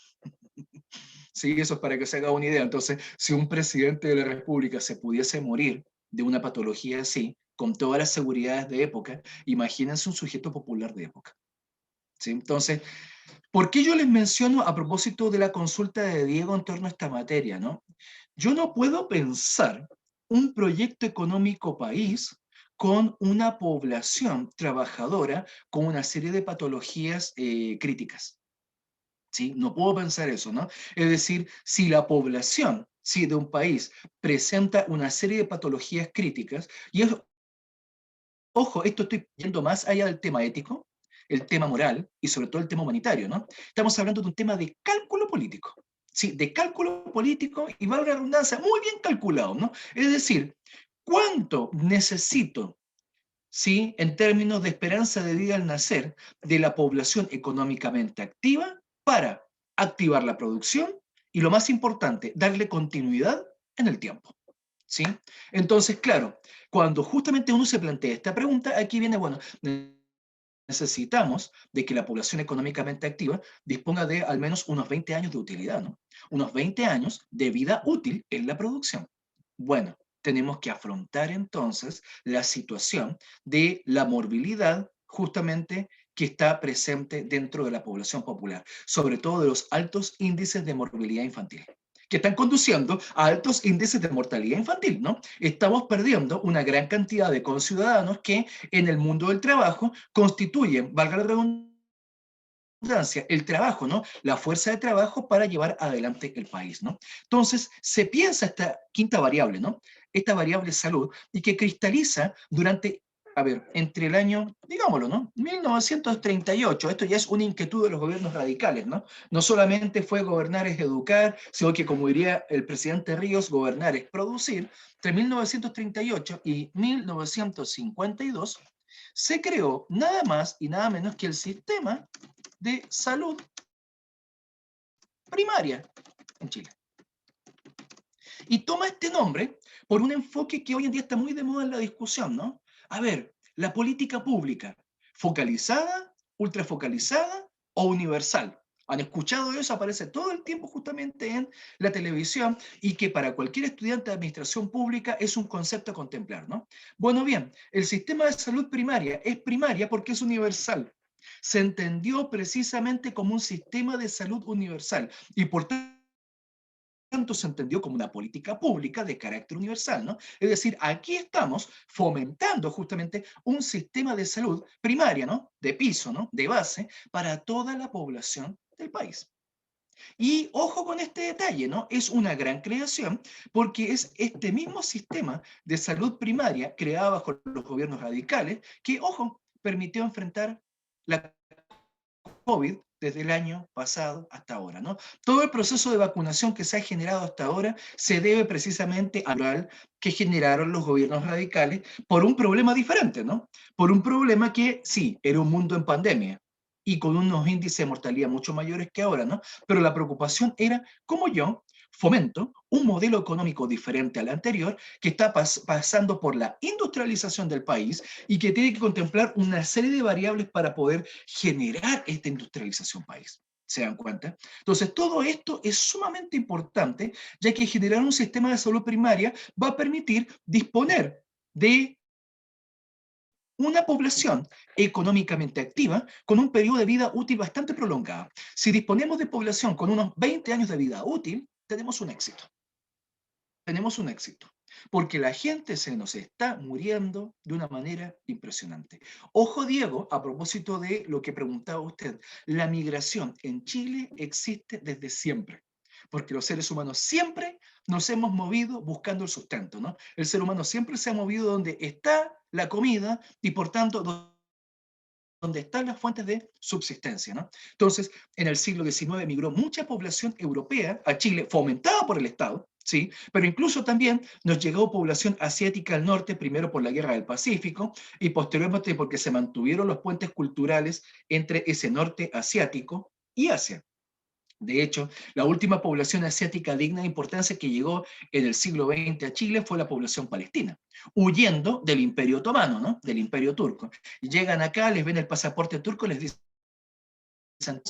Sí, eso es para que se haga una idea. Entonces, si un presidente de la República se pudiese morir de una patología así, con todas las seguridades de época, imagínense un sujeto popular de época. ¿Sí? Entonces, ¿por qué yo les menciono a propósito de la consulta de Diego en torno a esta materia, ¿no? Yo no puedo pensar un proyecto económico país con una población trabajadora con una serie de patologías críticas. ¿Sí? No puedo pensar eso, ¿no? Es decir, si la población, ¿sí?, de un país presenta una serie de patologías críticas, y es, ojo, esto estoy yendo más allá del tema ético, el tema moral y sobre todo el tema humanitario, ¿no? Estamos hablando de un tema de cálculo político, ¿sí? De cálculo político y valga la redundancia, muy bien calculado, ¿no? Es decir, ¿cuánto necesito, ¿sí?, en términos de esperanza de vida al nacer de la población económicamente activa para activar la producción y, lo más importante, darle continuidad en el tiempo? ¿Sí? Entonces, claro, cuando justamente uno se plantea esta pregunta, aquí viene, bueno, necesitamos de que la población económicamente activa disponga de al menos unos 20 años de utilidad, ¿no? Unos 20 años de vida útil en la producción. Bueno, tenemos que afrontar entonces la situación de la morbilidad justamente que está presente dentro de la población popular, sobre todo de los altos índices de morbilidad infantil, que están conduciendo a altos índices de mortalidad infantil, ¿no? Estamos perdiendo una gran cantidad de conciudadanos que en el mundo del trabajo constituyen, valga la redundancia, el trabajo, ¿no? La fuerza de trabajo para llevar adelante el país, ¿no? Entonces, se piensa esta quinta variable, ¿no? Esta variable salud, y que cristaliza durante, a ver, entre el año, digámoslo, ¿no? 1938, esto ya es una inquietud de los gobiernos radicales, ¿no? No solamente fue gobernar es educar, sino que, como diría el presidente Ríos, gobernar es producir. Entre 1938 y 1952 se creó nada más y nada menos que el sistema de salud primaria en Chile. Y toma este nombre por un enfoque que hoy en día está muy de moda en la discusión, ¿no? A ver, la política pública, focalizada, ultrafocalizada o universal. ¿Han escuchado eso? Aparece todo el tiempo justamente en la televisión y que para cualquier estudiante de administración pública es un concepto a contemplar, ¿no? Bueno, bien, el sistema de salud primaria es primaria porque es universal. Se entendió precisamente como un sistema de salud universal y por tanto se entendió como una política pública de carácter universal, ¿no? Es decir, aquí estamos fomentando justamente un sistema de salud primaria, ¿no? De piso, ¿no? De base para toda la población del país. Y ojo con este detalle, ¿no? Es una gran creación porque es este mismo sistema de salud primaria creado bajo los gobiernos radicales que, ojo, permitió enfrentar la COVID desde el año pasado hasta ahora, ¿no? Todo el proceso de vacunación que se ha generado hasta ahora se debe precisamente al rural que generaron los gobiernos radicales por un problema diferente, ¿no? Por un problema que sí, era un mundo en pandemia y con unos índices de mortalidad mucho mayores que ahora, ¿no? Pero la preocupación era cómo yo fomento un modelo económico diferente al anterior que está pasando por la industrialización del país y que tiene que contemplar una serie de variables para poder generar esta industrialización país. ¿Se dan cuenta? Entonces, todo esto es sumamente importante, ya que generar un sistema de salud primaria va a permitir disponer de una población económicamente activa con un periodo de vida útil bastante prolongado. Si disponemos de población con unos 20 años de vida útil, tenemos un éxito. Tenemos un éxito, porque la gente se nos está muriendo de una manera impresionante. Ojo, Diego, a propósito de lo que preguntaba usted, la migración en Chile existe desde siempre, porque los seres humanos siempre nos hemos movido buscando el sustento, ¿no? El ser humano siempre se ha movido donde está la comida y por tanto donde están las fuentes de subsistencia, ¿no? Entonces, en el siglo XIX migró mucha población europea a Chile, fomentada por el Estado, ¿sí? Pero incluso también nos llegó población asiática al norte, primero por la Guerra del Pacífico y posteriormente porque se mantuvieron los puentes culturales entre ese norte asiático y Asia. De hecho, la última población asiática digna de importancia que llegó en el siglo XX a Chile fue la población palestina, huyendo del Imperio Otomano, ¿no? Del Imperio Turco. Llegan acá, les ven el pasaporte turco, les dicen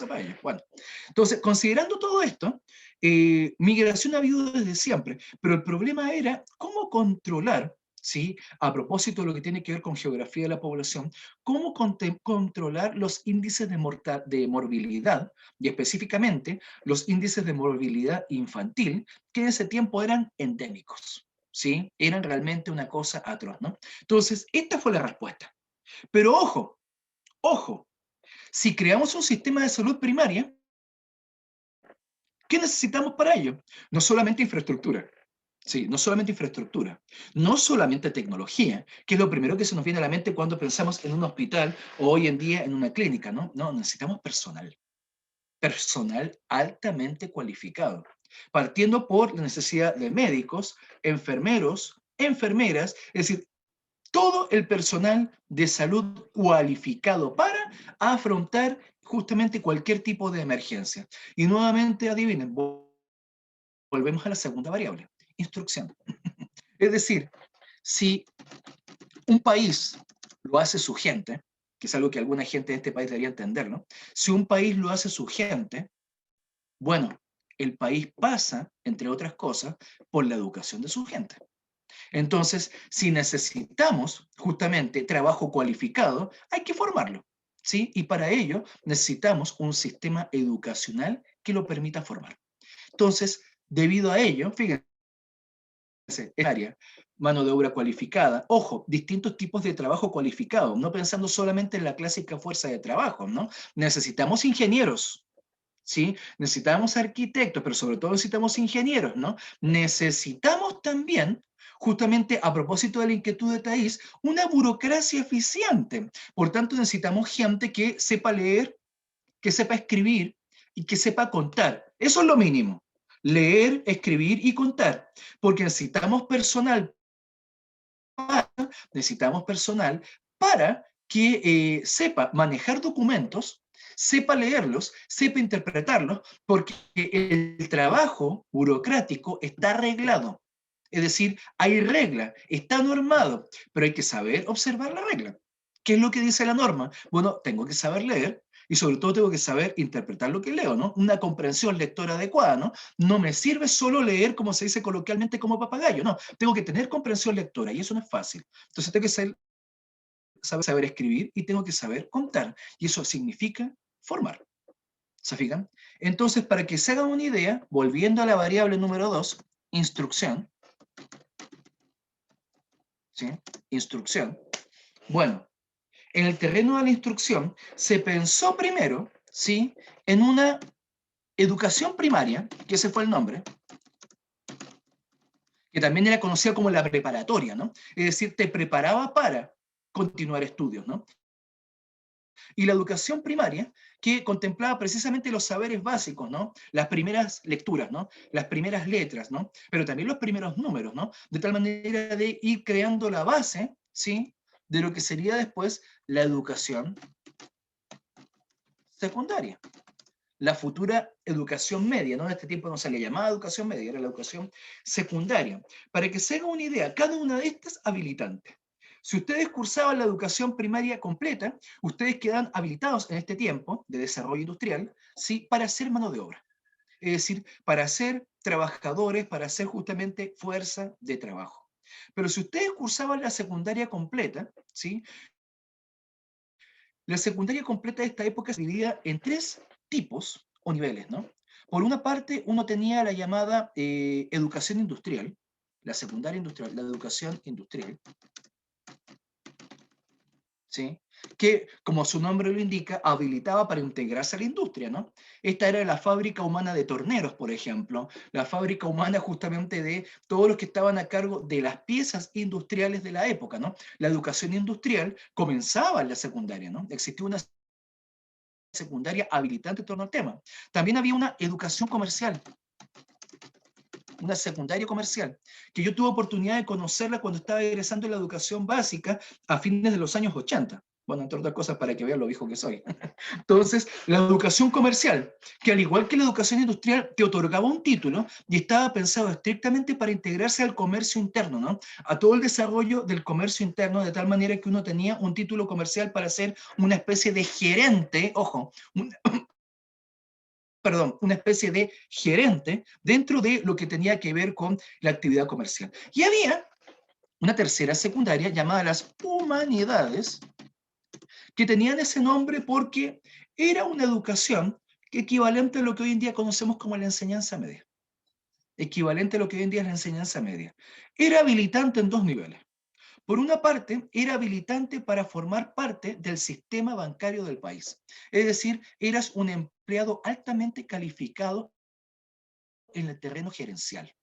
para ellos. Bueno, entonces, considerando todo esto, migración ha habido desde siempre, pero el problema era cómo controlar, ¿sí? A propósito de lo que tiene que ver con geografía de la población, cómo controlar los índices de morbilidad, y específicamente los índices de morbilidad infantil, que en ese tiempo eran endémicos, ¿sí? Eran realmente una cosa atroz, ¿no? Entonces, esta fue la respuesta. Pero ojo, ojo, si creamos un sistema de salud primaria, ¿qué necesitamos para ello? No solamente infraestructura, sí, no solamente infraestructura, no solamente tecnología, que es lo primero que se nos viene a la mente cuando pensamos en un hospital o hoy en día en una clínica, ¿no? No, necesitamos personal, personal altamente cualificado, partiendo por la necesidad de médicos, enfermeros, enfermeras, es decir, todo el personal de salud cualificado para afrontar justamente cualquier tipo de emergencia. Y nuevamente, adivinen, volvemos a la segunda variable, instrucción. Es decir, si un país lo hace su gente, que es algo que alguna gente de este país debería entender, ¿no? Si un país lo hace su gente, bueno, el país pasa, entre otras cosas, por la educación de su gente. Entonces, si necesitamos justamente trabajo cualificado, hay que formarlo, ¿sí? Y para ello necesitamos un sistema educacional que lo permita formar. Entonces, debido a ello, fíjense, el área, mano de obra cualificada, ojo, distintos tipos de trabajo cualificado, no pensando solamente en la clásica fuerza de trabajo, ¿no? Necesitamos ingenieros, ¿sí? Necesitamos arquitectos, pero sobre todo necesitamos ingenieros, ¿no? Necesitamos también, justamente a propósito de la inquietud de Thais, una burocracia eficiente. Por tanto, necesitamos gente que sepa leer, que sepa escribir y que sepa contar. Eso es lo mínimo. Leer, escribir y contar. Porque necesitamos personal para que sepa manejar documentos, sepa leerlos, sepa interpretarlos, porque el trabajo burocrático está arreglado. Es decir, hay regla, está normado, pero hay que saber observar la regla. ¿Qué es lo que dice la norma? Bueno, tengo que saber leer y sobre todo tengo que saber interpretar lo que leo, ¿no? Una comprensión lectora adecuada, ¿no? No me sirve solo leer, como se dice coloquialmente, como papagayo, no. Tengo que tener comprensión lectora y eso no es fácil. Entonces tengo que saber escribir y tengo que saber contar. Y eso significa formar. ¿Se fijan? Entonces, para que se hagan una idea, volviendo a la variable número 2, instrucción, ¿sí? Instrucción. Bueno, en el terreno de la instrucción se pensó primero, ¿sí? En una educación primaria, que ese fue el nombre, que también era conocida como la preparatoria, ¿no? Es decir, te preparaba para continuar estudios, ¿no? Y la educación primaria, que contemplaba precisamente los saberes básicos, ¿no? Las primeras lecturas, ¿no? Las primeras letras, ¿no? Pero también los primeros números, ¿no? De tal manera de ir creando la base, ¿sí? De lo que sería después la educación secundaria, la futura educación media, ¿no? En este tiempo no se le llamaba educación media, era la educación secundaria. Para que se haga una idea, cada una de estas habilitantes. Si ustedes cursaban la educación primaria completa, ustedes quedan habilitados en este tiempo de desarrollo industrial, ¿sí? Para hacer mano de obra. Es decir, para ser trabajadores, para ser justamente fuerza de trabajo. Pero si ustedes cursaban la secundaria completa, ¿sí? La secundaria completa de esta época se dividía en tres tipos o niveles, ¿no? Por una parte, uno tenía la llamada educación industrial, la secundaria industrial, la educación industrial, ¿sí? Que, como su nombre lo indica, habilitaba para integrarse a la industria, ¿no? Esta era la fábrica humana de torneros, por ejemplo, la fábrica humana justamente de todos los que estaban a cargo de las piezas industriales de la época, ¿no? La educación industrial comenzaba en la secundaria, ¿no? Existía una secundaria habilitante en torno al tema. También había una educación comercial, una secundaria comercial, que yo tuve oportunidad de conocerla cuando estaba egresando en la educación básica a fines de los años 80. Bueno, entre otras cosas para que vean lo viejo que soy. Entonces, la educación comercial, que al igual que la educación industrial, te otorgaba un título y estaba pensado estrictamente para integrarse al comercio interno, ¿no? A todo el desarrollo del comercio interno, de tal manera que uno tenía un título comercial para ser una especie de gerente, ojo, perdón, una especie de gerente dentro de lo que tenía que ver con la actividad comercial. Y había una tercera secundaria llamada las humanidades, que tenían ese nombre porque era una educación equivalente a lo que hoy en día conocemos como la enseñanza media. Equivalente a lo que hoy en día es la enseñanza media. Era habilitante en dos niveles. Por una parte, era habilitante para formar parte del sistema bancario del país. Es decir, eras un empleado altamente calificado en el terreno gerencial.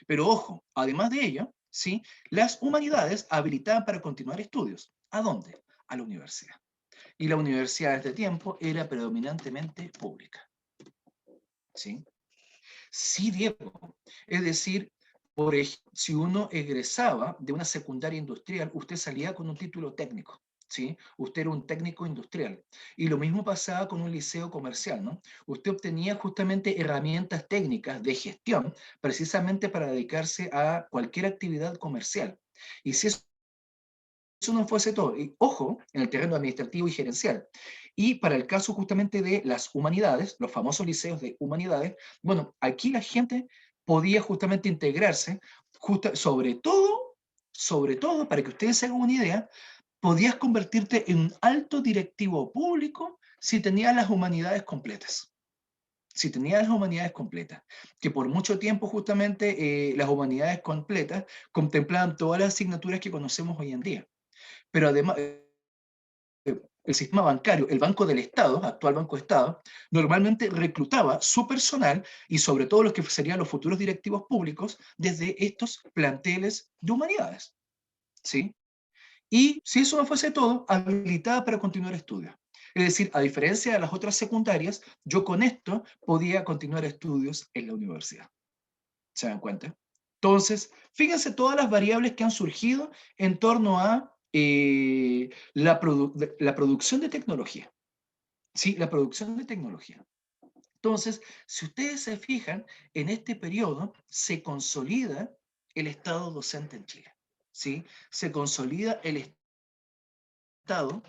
Pero ojo, además de ello, ¿sí? Las humanidades habilitaban para continuar estudios. ¿A dónde? A la universidad. Y la universidad de este tiempo era predominantemente pública. ¿Sí? Sí, Diego. Es decir, por ejemplo, si uno egresaba de una secundaria industrial, usted salía con un título técnico. ¿Sí? Usted era un técnico industrial. Y lo mismo pasaba con un liceo comercial, ¿no? Usted obtenía justamente herramientas técnicas de gestión precisamente para dedicarse a cualquier actividad comercial. Y si eso no fuese todo, y ojo, en el terreno administrativo y gerencial. Y para el caso justamente de las humanidades, los famosos liceos de humanidades, bueno, aquí la gente podía justamente integrarse, sobre todo, para que ustedes se hagan una idea, podías convertirte en un alto directivo público si tenías las humanidades completas. Si tenías las humanidades completas, que por mucho tiempo justamente las humanidades completas contemplaban todas las asignaturas que conocemos hoy en día. Pero además, el sistema bancario, el Banco del Estado, actual Banco de Estado, normalmente reclutaba su personal y sobre todo los que serían los futuros directivos públicos desde estos planteles de humanidades. ¿Sí? Y si eso no fuese todo, habilitaba para continuar estudios. Es decir, a diferencia de las otras secundarias, yo con esto podía continuar estudios en la universidad. ¿Se dan cuenta? Entonces, fíjense todas las variables que han surgido en torno a la producción de tecnología. Sí, la producción de tecnología. Entonces, si ustedes se fijan, en este periodo se consolida el Estado docente en Chile. ¿Sí? Se consolida el Estado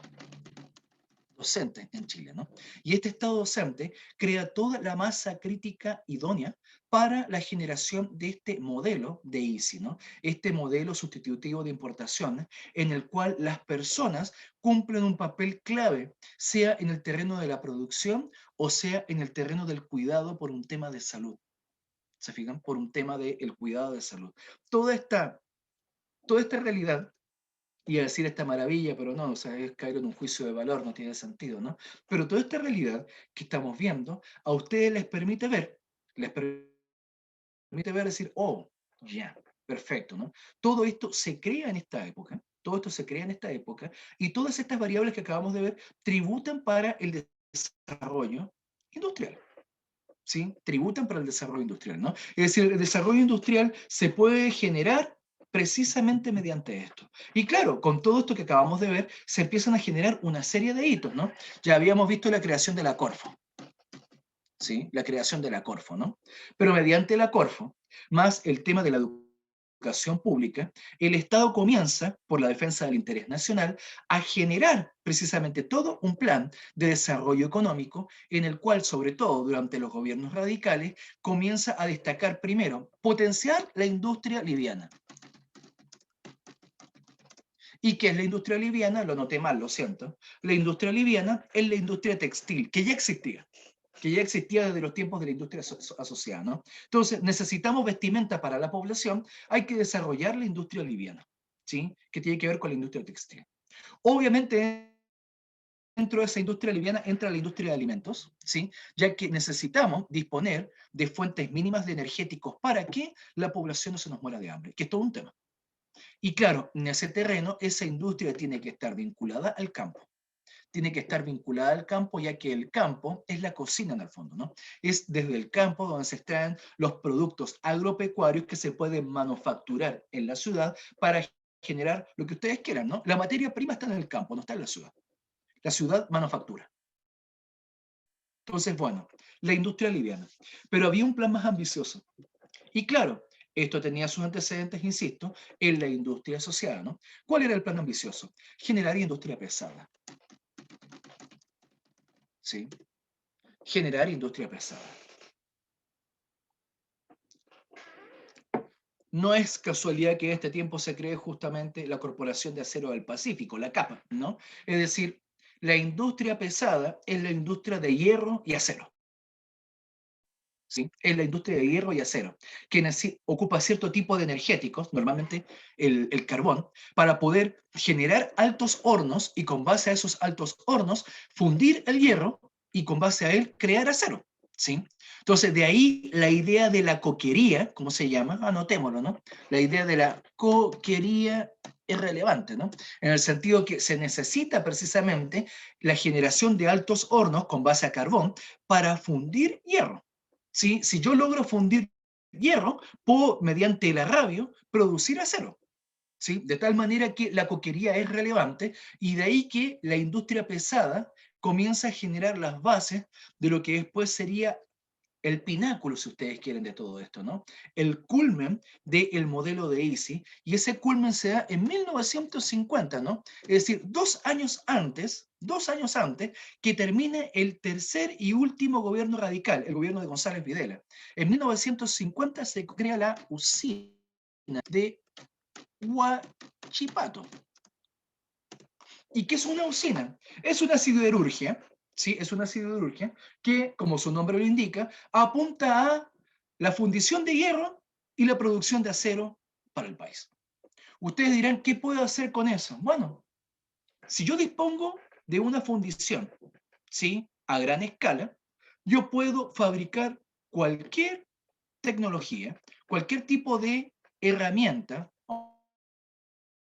docente en Chile, ¿no? Y este Estado docente crea toda la masa crítica idónea para la generación de este modelo de ICI, ¿no? Este modelo sustitutivo de importación, en el cual las personas cumplen un papel clave, sea en el terreno de la producción o sea en el terreno del cuidado por un tema de salud. ¿Se fijan? Por un tema del cuidado de salud. Toda esta realidad y a decir esta maravilla, pero no, o sea, es caer en un juicio de valor, no tiene sentido, ¿no? Pero toda esta realidad que estamos viendo, a ustedes les permite ver, decir, oh, ya, perfecto, ¿no? Todo esto se crea en esta época, Todo esto se crea en esta época, y todas estas variables que acabamos de ver tributan para el desarrollo industrial. ¿Sí? Tributan para el desarrollo industrial, ¿no? Es decir, el desarrollo industrial se puede generar precisamente mediante esto. Y claro, con todo esto que acabamos de ver, se empiezan a generar una serie de hitos, ¿no? Ya habíamos visto la creación de la Corfo, ¿sí? La creación de la Corfo, ¿no? Pero mediante la Corfo, más el tema de la educación pública, el Estado comienza, por la defensa del interés nacional, a generar precisamente todo un plan de desarrollo económico en el cual, sobre todo durante los gobiernos radicales, comienza a destacar primero, potenciar la industria liviana. ¿Y qué es la industria liviana? Lo noté mal, lo siento. La industria liviana es la industria textil, que ya existía desde los tiempos de la industria asociada, ¿no? Entonces, necesitamos vestimenta para la población, hay que desarrollar la industria liviana, ¿sí? Que tiene que ver con la industria textil. Obviamente, dentro de esa industria liviana entra la industria de alimentos, ¿sí? Ya que necesitamos disponer de fuentes mínimas de energéticos para que la población no se nos muera de hambre, que es todo un tema. Y claro, en ese terreno, esa industria tiene que estar vinculada al campo. Tiene que estar vinculada al campo, ya que el campo es la cocina en el fondo, ¿no? Es desde el campo donde se extraen los productos agropecuarios que se pueden manufacturar en la ciudad para generar lo que ustedes quieran, ¿no? La materia prima está en el campo, no está en la ciudad. La ciudad manufactura. Entonces, bueno, la industria liviana. Pero había un plan más ambicioso. Y claro, esto tenía sus antecedentes, insisto, en la industria asociada, ¿no? ¿Cuál era el plan ambicioso? Generar industria pesada. ¿Sí? Generar industria pesada. No es casualidad que en este tiempo se cree justamente la Corporación de Acero del Pacífico, la CAPA, ¿no? Es decir, la industria pesada es la industria de hierro y acero. ¿Sí? Es la industria de hierro y acero, que ocupa cierto tipo de energéticos, normalmente el carbón, para poder generar altos hornos y con base a esos altos hornos fundir el hierro y con base a él crear acero. ¿Sí? Entonces, de ahí la idea de la coquería, ¿cómo se llama? Anotémoslo, ¿no? La idea de la coquería es relevante, ¿no? En el sentido que se necesita precisamente la generación de altos hornos con base a carbón para fundir hierro. ¿Sí? Si yo logro fundir hierro, puedo, mediante el arrabio, producir acero. ¿Sí? De tal manera que la coquería es relevante y de ahí que la industria pesada comienza a generar las bases de lo que después sería el pináculo, si ustedes quieren, de todo esto, ¿no? El culmen del modelo de Easy, y ese culmen se da en 1950, ¿no? Es decir, 2 años antes que termine el tercer y último gobierno radical, el gobierno de González Videla. En 1950 se crea la usina de Huachipato. ¿Y qué es una usina? Es una siderurgia, ¿sí? Es una siderurgia que, como su nombre lo indica, apunta a la fundición de hierro y la producción de acero para el país. Ustedes dirán, ¿qué puedo hacer con eso? Bueno, si yo dispongo de una fundición, ¿sí? A gran escala, yo puedo fabricar cualquier tecnología, cualquier tipo de herramienta,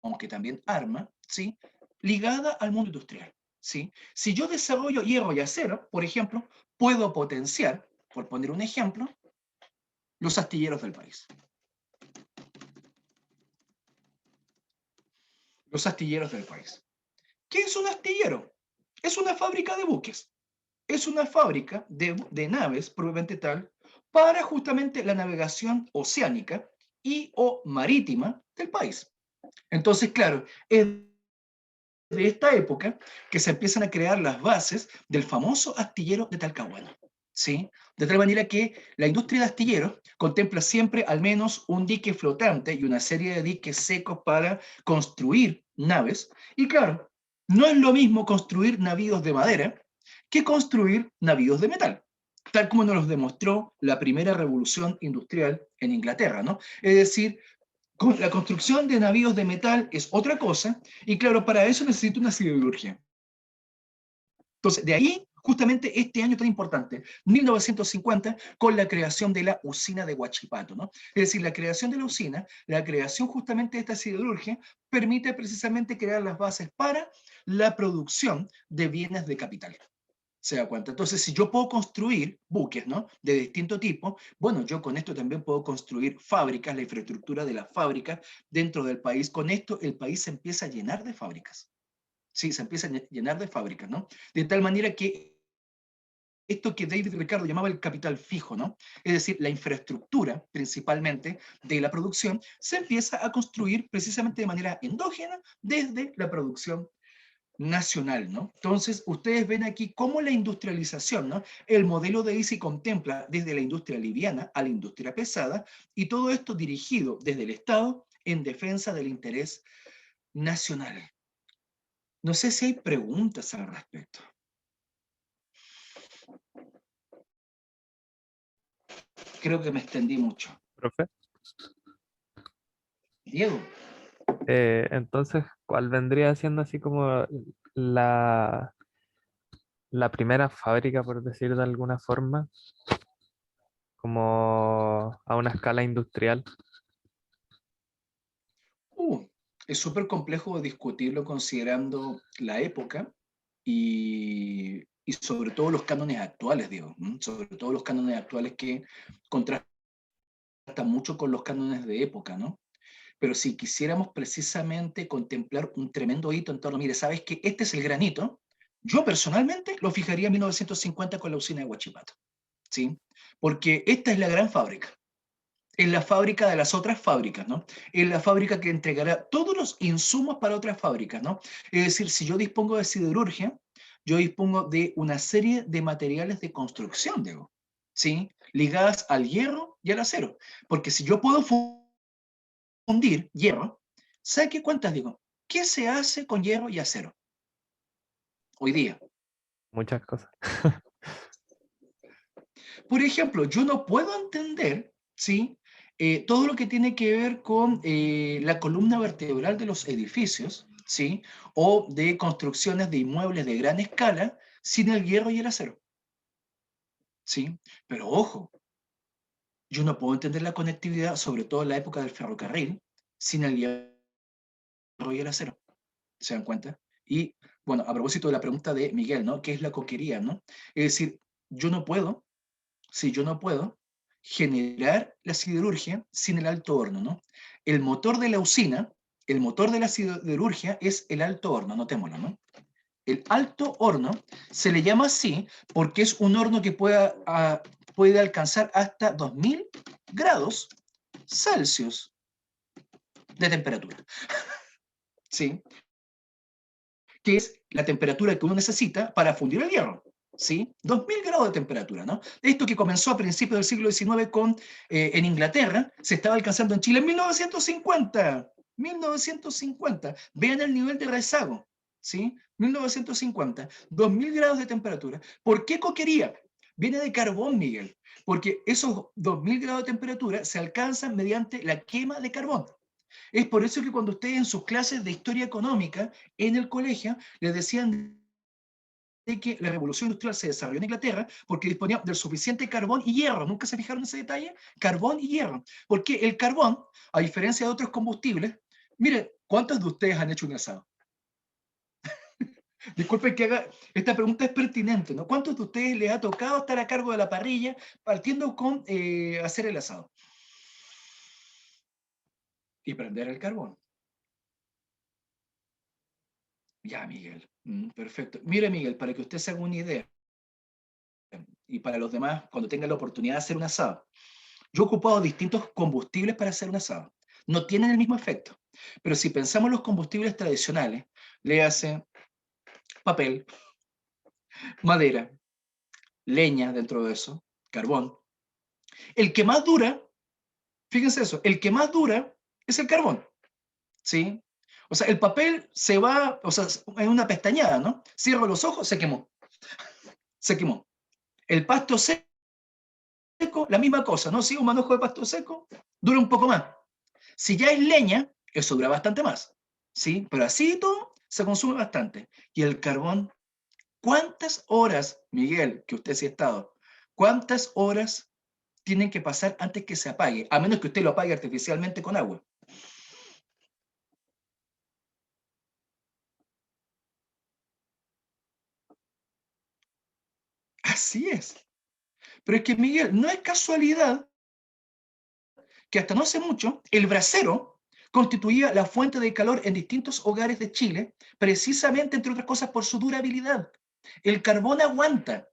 aunque también arma, ¿sí? Ligada al mundo industrial, ¿sí? Si yo desarrollo hierro y acero, por ejemplo, puedo potenciar, por poner un ejemplo, los astilleros del país. Los astilleros del país. ¿Qué es un astillero? Es una fábrica de buques. Es una fábrica de naves, propiamente tal, para justamente la navegación oceánica y o marítima del país. Entonces, claro, es de esta época que se empiezan a crear las bases del famoso astillero de Talcahuano. ¿Sí? De tal manera que la industria de astilleros contempla siempre al menos un dique flotante y una serie de diques secos para construir naves. Y claro, no es lo mismo construir navíos de madera que construir navíos de metal, tal como nos lo demostró la primera revolución industrial en Inglaterra, ¿no? Es decir, la construcción de navíos de metal es otra cosa, y claro, para eso necesito una siderurgia. Entonces, de ahí justamente este año tan importante, 1950, con la creación de la usina de Huachipato, ¿no? Es decir, la creación de la usina, la creación justamente de esta siderurgia, permite precisamente crear las bases para la producción de bienes de capital. ¿Se da cuenta? Entonces, si yo puedo construir buques, ¿no? De distinto tipo, bueno, yo con esto también puedo construir fábricas, la infraestructura de las fábricas dentro del país. Con esto el país se empieza a llenar de fábricas. Sí, se empieza a llenar de fábricas, ¿no? De tal manera que esto que David Ricardo llamaba el capital fijo, ¿no? Es decir, la infraestructura principalmente de la producción se empieza a construir precisamente de manera endógena desde la producción nacional, ¿no? Entonces, ustedes ven aquí cómo la industrialización, ¿no? El modelo de ICI contempla desde la industria liviana a la industria pesada, y todo esto dirigido desde el Estado en defensa del interés nacional. No sé si hay preguntas al respecto. Creo que me extendí mucho. Profe. Diego. Entonces, ¿cuál vendría siendo así como la, la primera fábrica, por decir de alguna forma, como a una escala industrial? Es súper complejo discutirlo considerando la época y sobre todo los cánones actuales, digo, sobre todo los cánones actuales que contrastan mucho con los cánones de época, ¿no? Pero si quisiéramos precisamente contemplar un tremendo hito en torno, mire, ¿sabes qué? Este es el gran hito. Yo personalmente lo fijaría en 1950 con la usina de Huachipato, ¿sí? Porque esta es la gran fábrica. Es la fábrica de las otras fábricas, ¿no? Es la fábrica que entregará todos los insumos para otras fábricas, ¿no? Es decir, si yo dispongo de siderurgia, yo dispongo de una serie de materiales de construcción, digo, ¿sí? Ligadas al hierro y al acero. Porque si yo puedo fundir hierro, ¿sabe qué cuentas digo? ¿Qué se hace con hierro y acero hoy día? Muchas cosas. Por ejemplo, yo no puedo entender, ¿sí? Todo lo que tiene que ver con la columna vertebral de los edificios, ¿sí? O de construcciones de inmuebles de gran escala sin el hierro y el acero, ¿sí? Pero ojo, yo no puedo entender la conectividad, sobre todo en la época del ferrocarril, sin el hierro y el acero. ¿Se dan cuenta? Y bueno, a propósito de la pregunta de Miguel, ¿no? ¿Qué es la coquería, no? Es decir, yo no puedo, si yo no puedo generar la siderurgia sin el alto horno, ¿no? El motor de la usina, el motor de la siderurgia es el alto horno, notémoslo, ¿no? El alto horno se le llama así porque es un horno que puede alcanzar hasta 2000 grados Celsius de temperatura, ¿sí? Que es la temperatura que uno necesita para fundir el hierro. ¿Sí? 2000 grados de temperatura, ¿no? Esto que comenzó a principios del siglo XIX en Inglaterra, se estaba alcanzando en Chile en 1950. 1950. Vean el nivel de rezago, ¿sí? 1950. 2000 grados de temperatura. ¿Por qué coquería? Viene de carbón, Miguel, porque esos 2000 grados de temperatura se alcanzan mediante la quema de carbón. Es por eso que cuando ustedes en sus clases de historia económica en el colegio les decían de que la revolución industrial se desarrolló en Inglaterra porque disponía del suficiente carbón y hierro. ¿Nunca se fijaron en ese detalle? Carbón y hierro. Porque el carbón, a diferencia de otros combustibles, mire, ¿cuántos de ustedes han hecho un asado? Disculpen que haga, esta pregunta es pertinente, ¿no? ¿Cuántos de ustedes les ha tocado estar a cargo de la parrilla partiendo con hacer el asado? Y prender el carbón. Ya, Miguel. Perfecto. Mire, Miguel, para que usted se haga una idea, y para los demás, cuando tengan la oportunidad de hacer un asado, yo he ocupado distintos combustibles para hacer un asado. No tienen el mismo efecto. Pero si pensamos en los combustibles tradicionales, le hace papel, madera, leña dentro de eso, carbón. El que más dura, fíjense eso, el que más dura es el carbón, ¿sí? O sea, el papel se va, o sea, en una pestañada, ¿no? Cierro los ojos, se quemó, se quemó. El pasto seco, la misma cosa, ¿no? Si un manojo de pasto seco, dura un poco más. Si ya es leña, eso dura bastante más, ¿sí? Pero así todo se consume bastante. Y el carbón ¿Cuántas horas, Miguel, que usted sí ha estado, cuántas horas tienen que pasar antes que se apague? A menos que usted lo apague artificialmente con agua. Así es. Pero es que, Miguel, no es casualidad que hasta no hace mucho el brasero constituía la fuente de calor en distintos hogares de Chile, precisamente, entre otras cosas, por su durabilidad. El carbón aguanta,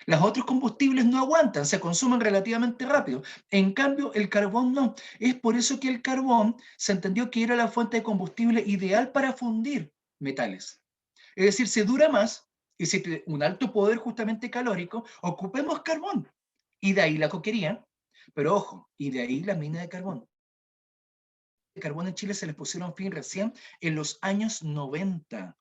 los otros combustibles no aguantan, se consumen relativamente rápido. En cambio, el carbón no. Es por eso que el carbón se entendió que era la fuente de combustible ideal para fundir metales. Es decir, se dura más y si tiene un alto poder justamente calórico, ocupemos carbón. Y de ahí la coquería, pero ojo, y de ahí la mina de carbón. El carbón en Chile se les pusieron fin recién en los años 90.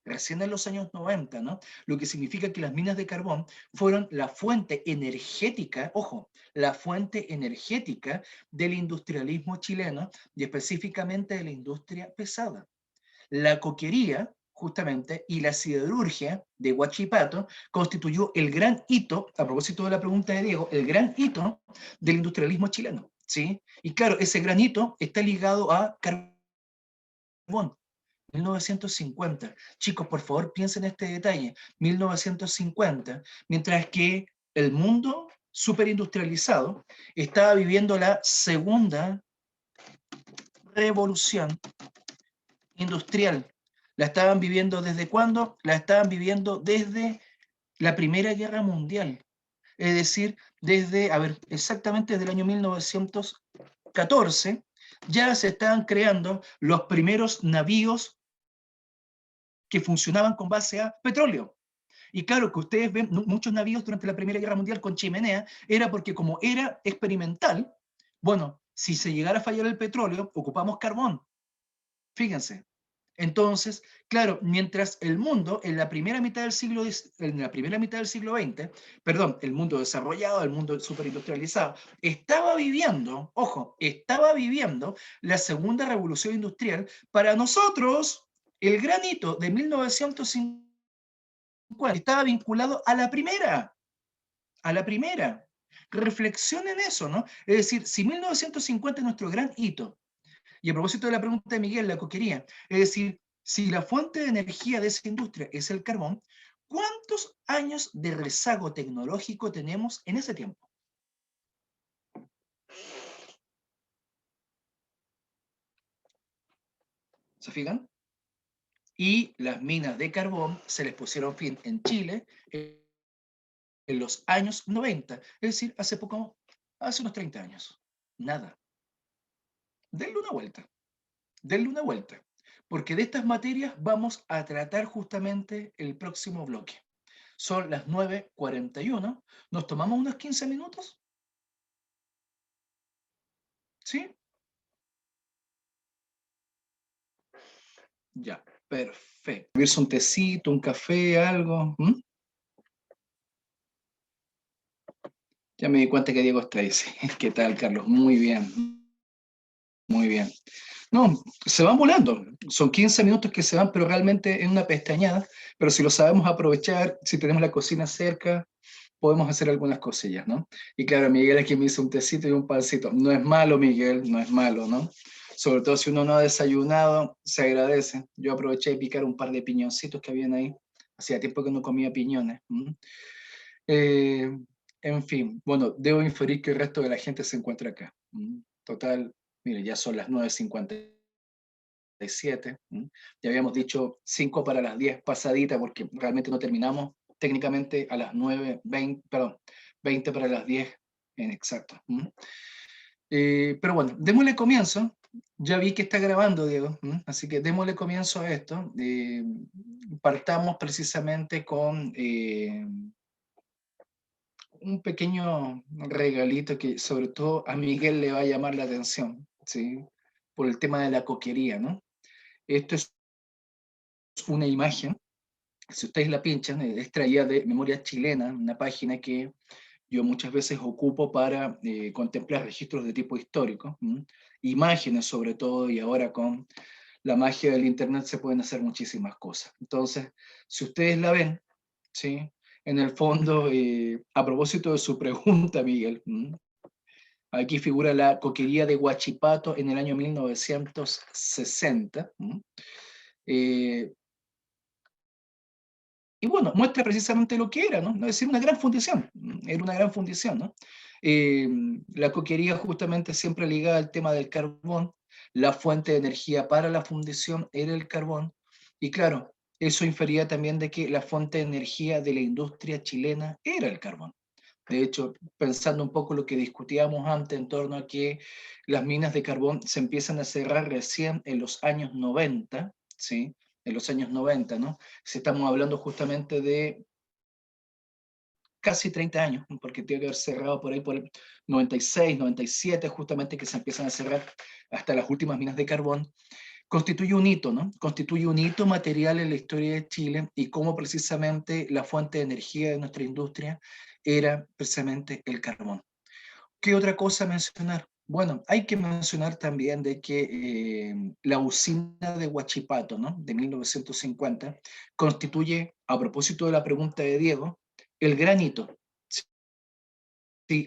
Recién en los años 90, ¿no? Lo que significa que las minas de carbón fueron la fuente energética, ojo, la fuente energética del industrialismo chileno y específicamente de la industria pesada. La coquería, justamente, y la siderurgia de Huachipato constituyó el gran hito, a propósito de la pregunta de Diego, el gran hito del industrialismo chileno, ¿sí? Y claro, ese gran hito está ligado a carbón. 1950. Chicos, por favor, piensen en este detalle. 1950, mientras que el mundo superindustrializado estaba viviendo la segunda revolución industrial. ¿La estaban viviendo desde cuándo? La estaban viviendo desde la Primera Guerra Mundial. Es decir, desde, a ver, exactamente desde el año 1914, ya se estaban creando los primeros navíos que funcionaban con base a petróleo. Y claro, que ustedes ven muchos navíos durante la Primera Guerra Mundial con chimenea, era porque como era experimental, bueno, si se llegara a fallar el petróleo, ocupamos carbón. Fíjense. Entonces, claro, mientras el mundo en la primera mitad del siglo, en la primera mitad del siglo XX, perdón, el mundo desarrollado, el mundo superindustrializado, estaba viviendo, ojo, estaba viviendo la segunda revolución industrial, para nosotros, el gran hito de 1950 estaba vinculado a la primera, a la primera. Reflexionen eso, ¿no? Es decir, si 1950 es nuestro gran hito, y a propósito de la pregunta de Miguel, la coquería, es decir, si la fuente de energía de esa industria es el carbón, ¿cuántos años de rezago tecnológico tenemos en ese tiempo? ¿Se fijan? Y las minas de carbón se les pusieron fin en Chile en los años 90, es decir, hace poco, hace unos 30 años. Nada. Denle una vuelta. Denle una vuelta, porque de estas materias vamos a tratar justamente el próximo bloque. Son las 9:41. ¿Nos tomamos unos 15 minutos? ¿Sí? Ya, perfecto. ¿Servirse un tecito, un café, algo? Ya me di cuenta que Diego está ahí. Sí. ¿Qué tal, Carlos? Muy bien, muy bien. No, se van volando. Son 15 minutos que se van, pero realmente en una pestañada. Pero si lo sabemos aprovechar, si tenemos la cocina cerca, podemos hacer algunas cosillas, ¿no? Y claro, Miguel aquí me hizo un tecito y un pancito. No es malo, Miguel, no es malo, ¿no? Sobre todo si uno no ha desayunado, se agradece. Yo aproveché de picar un par de piñoncitos que habían ahí. Hacía tiempo que no comía piñones. Eh, en fin, bueno, debo inferir que el resto de la gente se encuentra acá. Total, mire, ya son las 9:57. Ya habíamos dicho 5 para las 10 pasadita porque realmente no terminamos técnicamente a las 9:20, perdón, 20 para las 10 en exacto. Pero bueno, démosle comienzo. Ya vi que está grabando, Diego, así que démosle comienzo a esto. Partamos precisamente con un pequeño regalito que sobre todo a Miguel le va a llamar la atención, ¿sí? Por el tema de la coquería, ¿no? Esto es una imagen, si ustedes la pinchan, es traída de Memoria Chilena, una página que yo muchas veces ocupo para contemplar registros de tipo histórico, imágenes sobre todo, y ahora con la magia del internet se pueden hacer muchísimas cosas. Entonces, si ustedes la ven, ¿sí? En el fondo, a propósito de su pregunta, Miguel, aquí figura la coquería de Huachipato en el año 1960. Eh, y bueno, muestra precisamente lo que era, ¿no? Es decir, una gran fundición, era una gran fundición, ¿no? Eh, la coquería justamente siempre ligada al tema del carbón, la fuente de energía para la fundición era el carbón, y claro, eso infería también de que la fuente de energía de la industria chilena era el carbón. De hecho, pensando un poco lo que discutíamos antes en torno a que las minas de carbón se empiezan a cerrar recién en los años 90, ¿sí? En los años 90, ¿no? Si estamos hablando justamente de casi 30 años, porque tiene que haber cerrado por ahí por el 96, 97, justamente que se empiezan a cerrar hasta las últimas minas de carbón, constituye un hito, ¿no? Constituye un hito material en la historia de Chile y cómo precisamente la fuente de energía de nuestra industria era precisamente el carbón. ¿Qué otra cosa mencionar? Bueno, hay que mencionar también de que la usina de Huachipato, ¿no? De 1950, constituye, a propósito de la pregunta de Diego, el granito, sí,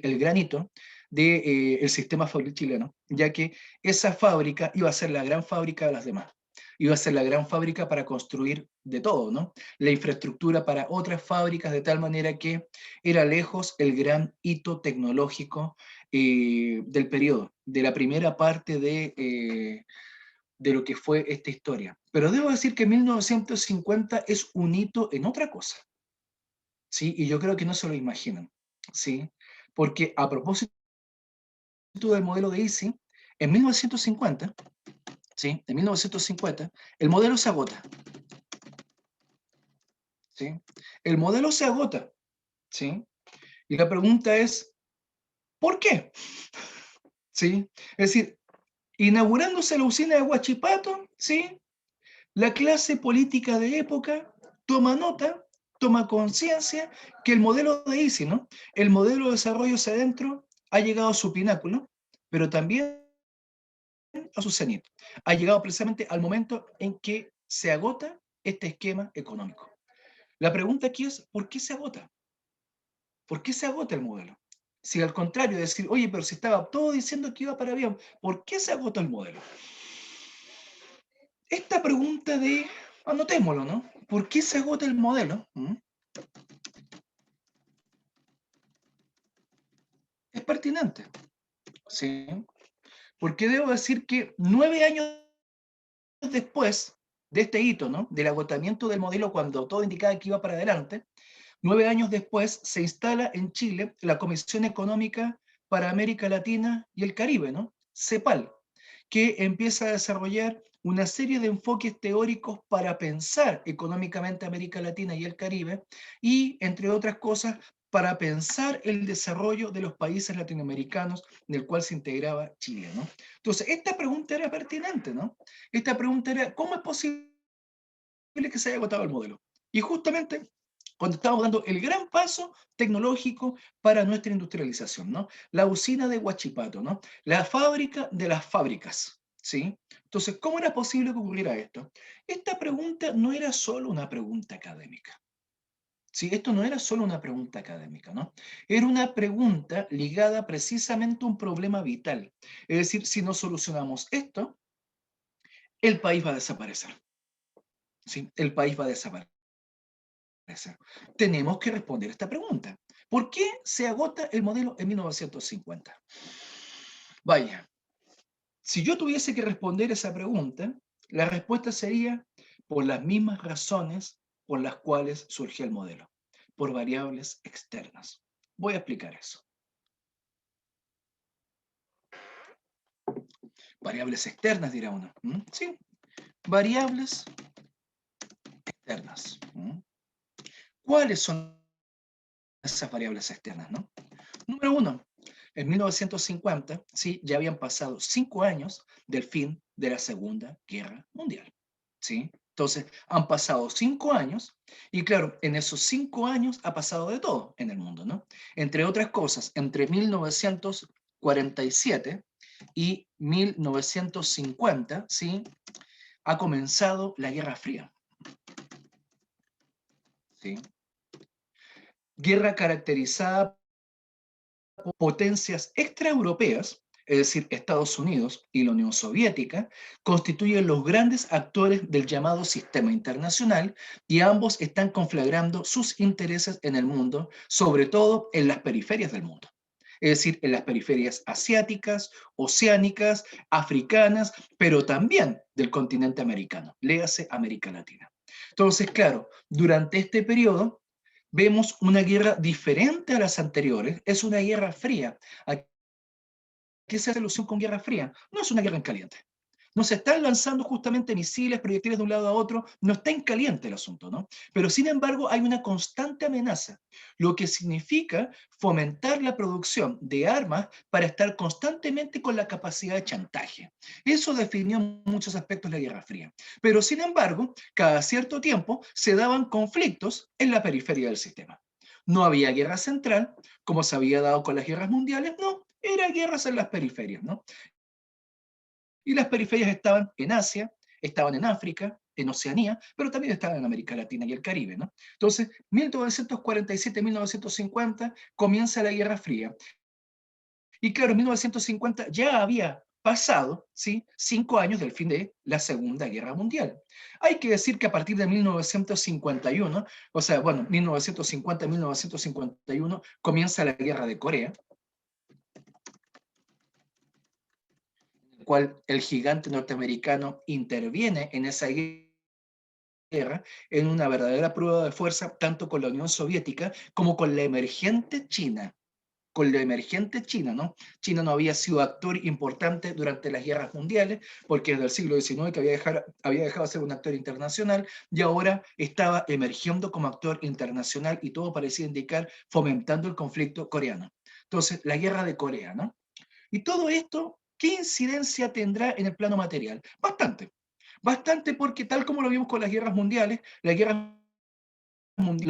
el granito del sistema fabril chileno, ya que esa fábrica iba a ser la gran fábrica de las demás. Iba a ser la gran fábrica para construir de todo, ¿no? La infraestructura para otras fábricas, de tal manera que era lejos el gran hito tecnológico del periodo, de la primera parte de lo que fue esta historia. Pero debo decir que 1950 es un hito en otra cosa, ¿sí? Y yo creo que no se lo imaginan, ¿sí? Porque a propósito del modelo de Easy, en 1950, ¿sí? En 1950, el modelo se agota, ¿sí? El modelo se agota, ¿sí? Y la pregunta es, ¿por qué? ¿Sí? Es decir, inaugurándose la usina de Huachipato, ¿sí? La clase política de época toma nota, toma conciencia que el modelo de Easy, ¿no? El modelo de desarrollo hacia adentro ha llegado a su pináculo, pero también a su cenit. Ha llegado precisamente al momento en que se agota este esquema económico. La pregunta aquí es, ¿por qué se agota? ¿Por qué se agota el modelo? Si al contrario, decir, oye, pero si estaba todo diciendo que iba para bien, ¿por qué se agota el modelo? Esta pregunta de, anotémoslo, ¿no? ¿Por qué se agota el modelo? Es pertinente, ¿sí? Porque debo decir que 9 años después de este hito, ¿no? Del agotamiento del modelo cuando todo indicaba que iba para adelante, 9 años después se instala en Chile la Comisión Económica para América Latina y el Caribe, ¿no? CEPAL, que empieza a desarrollar una serie de enfoques teóricos para pensar económicamente América Latina y el Caribe y, entre otras cosas, para pensar el desarrollo de los países latinoamericanos en el cual se integraba Chile, ¿no? Entonces, esta pregunta era pertinente, ¿no? Esta pregunta era, ¿cómo es posible que se haya agotado el modelo? Y justamente cuando estamos dando el gran paso tecnológico para nuestra industrialización, ¿no? La usina de Huachipato, ¿no? La fábrica de las fábricas, ¿sí? Entonces, ¿cómo era posible que ocurriera esto? Esta pregunta no era solo una pregunta académica, ¿sí? Esto no era solo una pregunta académica, ¿no? Era una pregunta ligada precisamente a un problema vital. Es decir, si no solucionamos esto, el país va a desaparecer, ¿sí? El país va a desaparecer. Tenemos que responder esta pregunta. ¿Por qué se agota el modelo en 1950? Vaya, si yo tuviese que responder esa pregunta, la respuesta sería por las mismas razones por las cuales surgió el modelo, por variables externas. Voy a explicar eso. Variables externas, dirá uno. Sí, variables externas. ¿Cuáles son esas variables externas, no? Número uno, en 1950, sí, ya habían pasado 5 años del fin de la Segunda Guerra Mundial, ¿sí? Entonces, han pasado 5 años y claro, en esos 5 años ha pasado de todo en el mundo, ¿no? Entre otras cosas, entre 1947 y 1950, ¿sí? Ha comenzado la Guerra Fría, ¿sí? guerra caracterizada por potencias extraeuropeas, es decir, Estados Unidos y la Unión Soviética, constituyen los grandes actores del llamado sistema internacional y ambos están conflagrando sus intereses en el mundo, sobre todo en las periferias del mundo. Es decir, en las periferias asiáticas, oceánicas, africanas, pero también del continente americano, léase América Latina. Entonces, claro, durante este periodo vemos una guerra diferente a las anteriores, es una guerra fría. ¿A qué se hace alusión con guerra fría? No es una guerra en caliente. No se están lanzando justamente misiles, proyectiles de un lado a otro, no está en caliente el asunto, ¿no? Pero sin embargo hay una constante amenaza, lo que significa fomentar la producción de armas para estar constantemente con la capacidad de chantaje. Eso definió en muchos aspectos la Guerra Fría. Pero sin embargo, cada cierto tiempo se daban conflictos en la periferia del sistema. No había guerra central, como se había dado con las guerras mundiales, no, eran guerras en las periferias, ¿no? Y las periferias estaban en Asia, estaban en África, en Oceanía, pero también estaban en América Latina y el Caribe, ¿no? Entonces, 1947-1950 comienza la Guerra Fría. Y claro, en 1950 ya había pasado, ¿sí?, 5 años del fin de la Segunda Guerra Mundial. Hay que decir que a partir de 1951, o sea, bueno, 1950-1951, comienza la Guerra de Corea, cual el gigante norteamericano interviene en esa guerra en una verdadera prueba de fuerza, tanto con la Unión Soviética como con la emergente China. Con la emergente China, ¿no? China no había sido actor importante durante las guerras mundiales, porque desde el siglo XIX que había dejado de ser un actor internacional, y ahora estaba emergiendo como actor internacional, y todo parecía indicar fomentando el conflicto coreano. Entonces, la guerra de Corea, ¿no? Y todo esto, ¿qué incidencia tendrá en el plano material? Bastante. Bastante porque tal como lo vimos con las guerras mundiales, la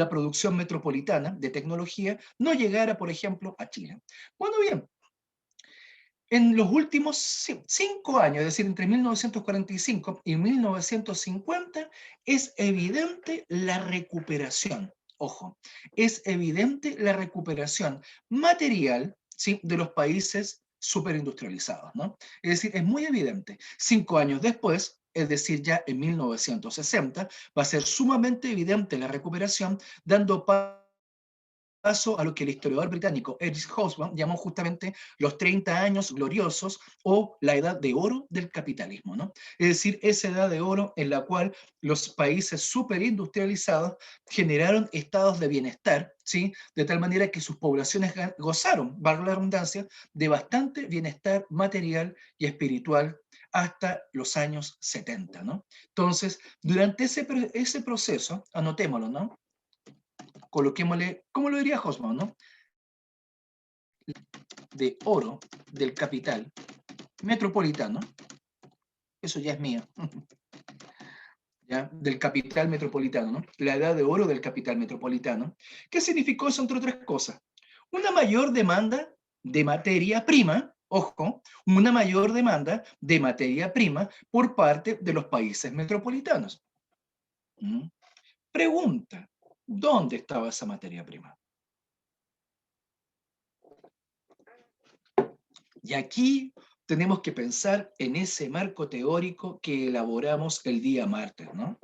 producción metropolitana de tecnología no llegara, por ejemplo, a China. Bueno, bien, en los últimos 5 años, es decir, entre 1945 y 1950, es evidente la recuperación. Ojo, es evidente la recuperación material, ¿sí?, de los países superindustrializados, ¿no? Es decir, es muy evidente. 5 años después, es decir, ya en 1960, va a ser sumamente evidente la recuperación, dando paso a lo que el historiador británico Erich Hobsbawm llamó justamente los 30 años gloriosos o la edad de oro del capitalismo, ¿no? Es decir, esa edad de oro en la cual los países superindustrializados generaron estados de bienestar, ¿sí?, de tal manera que sus poblaciones gozaron, valga la redundancia, de bastante bienestar material y espiritual hasta los años 70, ¿no? Entonces, durante ese proceso, anotémoslo, ¿no?, coloquémosle, ¿cómo lo diría Hobsbawm, no?, de oro del capital metropolitano, eso ya es mío, ¿ya?, del capital metropolitano, ¿no?, la edad de oro del capital metropolitano. ¿Qué significó eso, entre otras cosas? Una mayor demanda de materia prima, ojo, una mayor demanda de materia prima por parte de los países metropolitanos. ¿Mm? Pregunta, ¿dónde estaba esa materia prima? Y aquí tenemos que pensar en ese marco teórico que elaboramos el día martes, ¿no?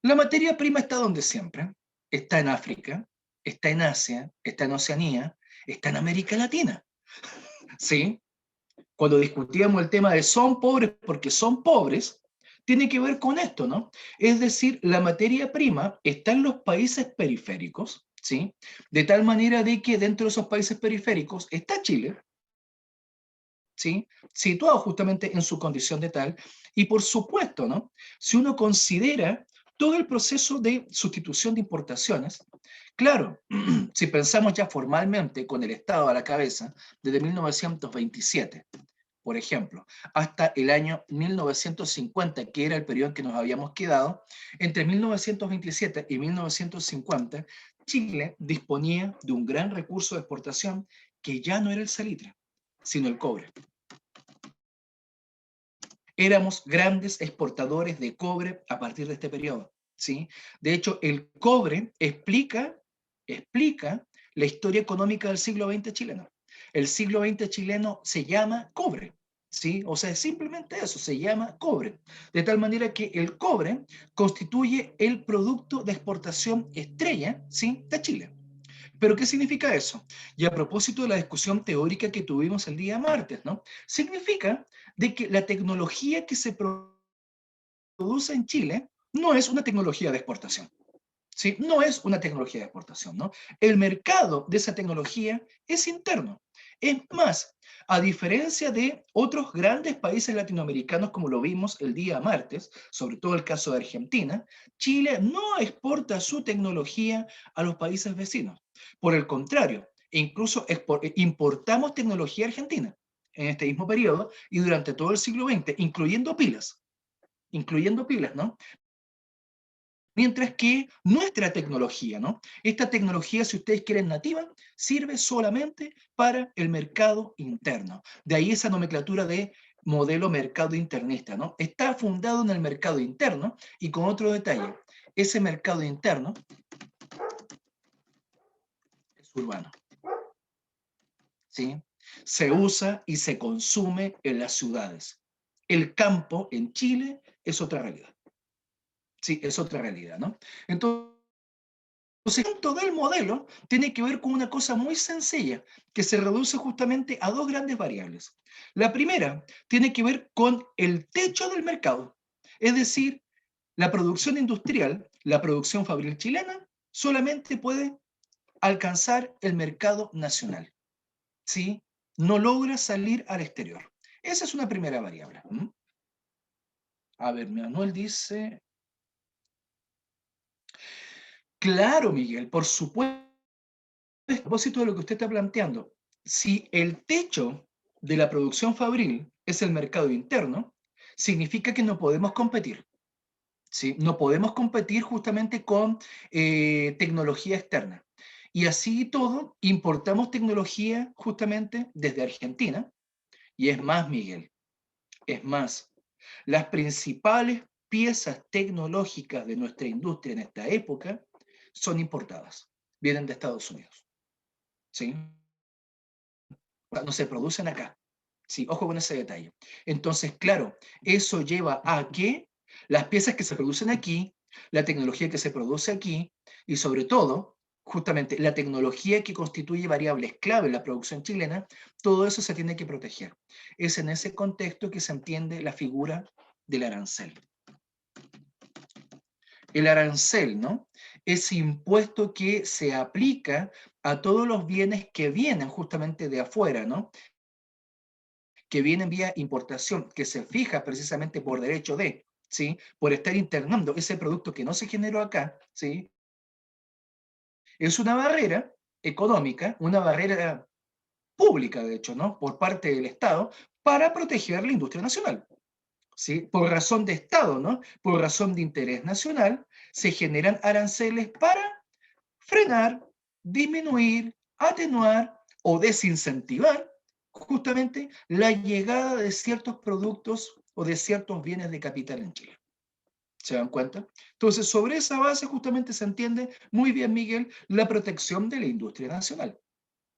La materia prima está donde siempre. Está en África, está en Asia, está en Oceanía, está en América Latina, ¿sí? Cuando discutíamos el tema de son pobres porque son pobres, tiene que ver con esto, ¿no? Es decir, la materia prima está en los países periféricos, ¿sí? De tal manera de que dentro de esos países periféricos está Chile, ¿sí?, situado justamente en su condición de tal, y por supuesto, ¿no?, si uno considera todo el proceso de sustitución de importaciones, claro, si pensamos ya formalmente con el Estado a la cabeza, desde 1927, por ejemplo, hasta el año 1950, que era el periodo en que nos habíamos quedado, entre 1927 y 1950, Chile disponía de un gran recurso de exportación que ya no era el salitre, sino el cobre. Éramos grandes exportadores de cobre a partir de este periodo, ¿sí? De hecho, el cobre explica explica la historia económica del siglo XX chileno. El siglo XX chileno se llama cobre, ¿sí? O sea, es simplemente eso, se llama cobre. De tal manera que el cobre constituye el producto de exportación estrella, ¿sí?, de Chile. ¿Pero qué significa eso? Y a propósito de la discusión teórica que tuvimos el día martes, ¿no? Significa de que la tecnología que se produce en Chile no es una tecnología de exportación. ¿Sí? No es una tecnología de exportación, ¿no? El mercado de esa tecnología es interno. Es más, a diferencia de otros grandes países latinoamericanos, como lo vimos el día martes, sobre todo el caso de Argentina, Chile no exporta su tecnología a los países vecinos. Por el contrario, incluso importamos tecnología argentina en este mismo periodo y durante todo el siglo XX, incluyendo pilas, ¿no? Mientras que nuestra tecnología, ¿no? Esta tecnología, si ustedes quieren nativa, sirve solamente para el mercado interno. De ahí esa nomenclatura de modelo mercado internista, ¿no? Está fundado en el mercado interno y con otro detalle, ese mercado interno es urbano, ¿sí? Se usa y se consume en las ciudades. El campo en Chile es otra realidad. Sí, es otra realidad, ¿no? Entonces, el punto del modelo tiene que ver con una cosa muy sencilla, que se reduce justamente a dos grandes variables. La primera tiene que ver con el techo del mercado, es decir, la producción industrial, la producción fabril chilena, solamente puede alcanzar el mercado nacional, ¿sí? No logra salir al exterior. Esa es una primera variable. A ver, Manuel dice, claro, Miguel, por supuesto. A propósito de lo que usted está planteando, si el techo de la producción fabril es el mercado interno, significa que no podemos competir, ¿sí? No podemos competir justamente con tecnología externa. Y así todo, importamos tecnología justamente desde Argentina. Y es más, Miguel, es más, las principales piezas tecnológicas de nuestra industria en esta época son importadas, vienen de Estados Unidos, ¿sí? No se producen acá. Sí, ojo con ese detalle. Entonces, claro, eso lleva a que las piezas que se producen aquí, la tecnología que se produce aquí y sobre todo, justamente la tecnología que constituye variables clave en la producción chilena, todo eso se tiene que proteger. Es en ese contexto que se entiende la figura del arancel. El arancel, ¿no? Ese impuesto que se aplica a todos los bienes que vienen justamente de afuera, ¿no? Que vienen vía importación, que se fija precisamente por derecho de, ¿sí? Por estar internando ese producto que no se generó acá, ¿sí? Es una barrera económica, una barrera pública, de hecho, ¿no? Por parte del Estado, para proteger la industria nacional, ¿sí? Por razón de Estado, ¿no? Por razón de interés nacional, se generan aranceles para frenar, disminuir, atenuar o desincentivar justamente la llegada de ciertos productos o de ciertos bienes de capital en Chile. ¿Se dan cuenta? Entonces, sobre esa base justamente se entiende muy bien, Miguel, la protección de la industria nacional.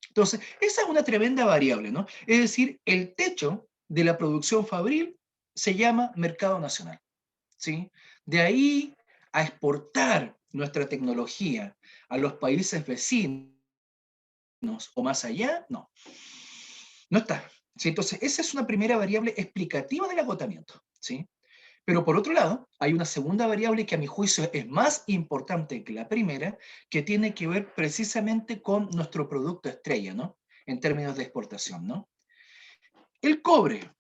Entonces, esa es una tremenda variable, ¿no? Es decir, el techo de la producción fabril se llama mercado nacional, ¿sí? De ahí a exportar nuestra tecnología a los países vecinos o más allá, no, no está. ¿Sí? Entonces, esa es una primera variable explicativa del agotamiento, ¿sí? Pero por otro lado, hay una segunda variable que a mi juicio es más importante que la primera, que tiene que ver precisamente con nuestro producto estrella, ¿no? En términos de exportación, ¿no? El cobre,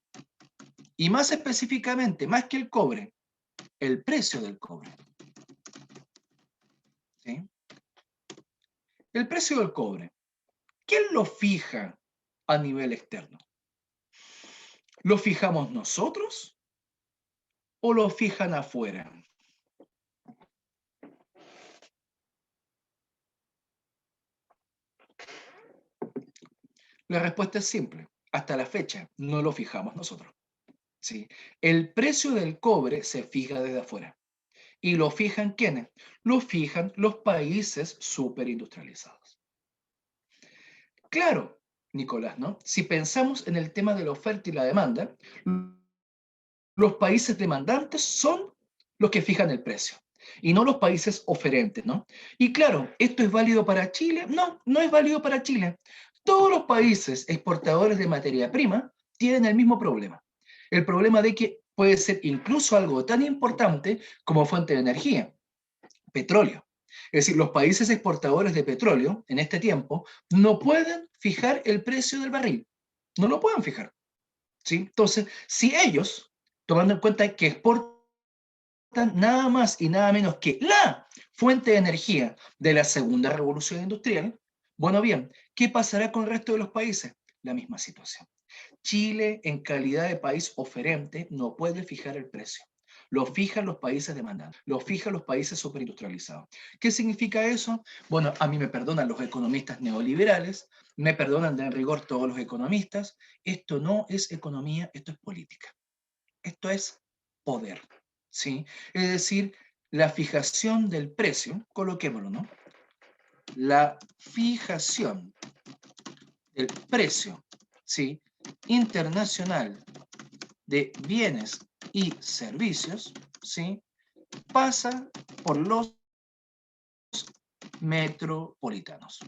y más específicamente, más que el cobre, el precio del cobre, ¿sí? El precio del cobre, ¿quién lo fija a nivel externo? ¿Lo fijamos nosotros o lo fijan afuera? La respuesta es simple. Hasta la fecha no lo fijamos nosotros, ¿sí? El precio del cobre se fija desde afuera. ¿Y lo fijan quiénes? Lo fijan los países superindustrializados. Claro, Nicolás, ¿no? Si pensamos en el tema de la oferta y la demanda, los países demandantes son los que fijan el precio y no los países oferentes, ¿no? Y claro, ¿esto es válido para Chile? No, no es válido para Chile. Todos los países exportadores de materia prima tienen el mismo problema. El problema de que puede ser incluso algo tan importante como fuente de energía, petróleo. Es decir, los países exportadores de petróleo en este tiempo no pueden fijar el precio del barril. No lo pueden fijar. ¿Sí? Entonces, si ellos, tomando en cuenta que exportan nada más y nada menos que la fuente de energía de la segunda revolución industrial, bueno, bien, ¿qué pasará con el resto de los países? La misma situación. Chile, en calidad de país oferente, no puede fijar el precio. Lo fijan los países demandantes, lo fijan los países superindustrializados. ¿Qué significa eso? Bueno, a mí me perdonan los economistas neoliberales, me perdonan de en rigor todos los economistas. Esto no es economía, esto es política. Esto es poder, ¿sí? Es decir, la fijación del precio, coloquémoslo, ¿no? La fijación del precio, ¿sí? Internacional de bienes y servicios, ¿sí? Pasa por los metropolitanos.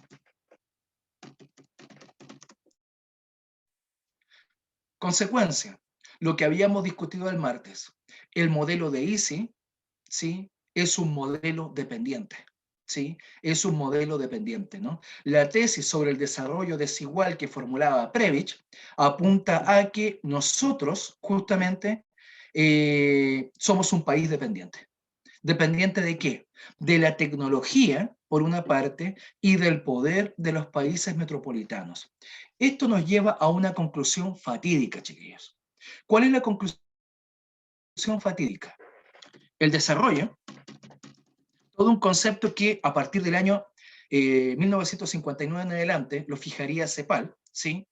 Consecuencia, lo que habíamos discutido el martes, el modelo de Easy, ¿sí? Es un modelo dependiente. ¿Sí? Es un modelo dependiente, ¿no? La tesis sobre el desarrollo desigual que formulaba Previch apunta a que nosotros, justamente, somos un país dependiente. ¿Dependiente de qué? De la tecnología, por una parte, y del poder de los países metropolitanos. Esto nos lleva a una conclusión fatídica, chiquillos. ¿Cuál es la conclusión fatídica? El desarrollo, todo un concepto que a partir del año 1959 en adelante lo fijaría CEPAL, ¿sí?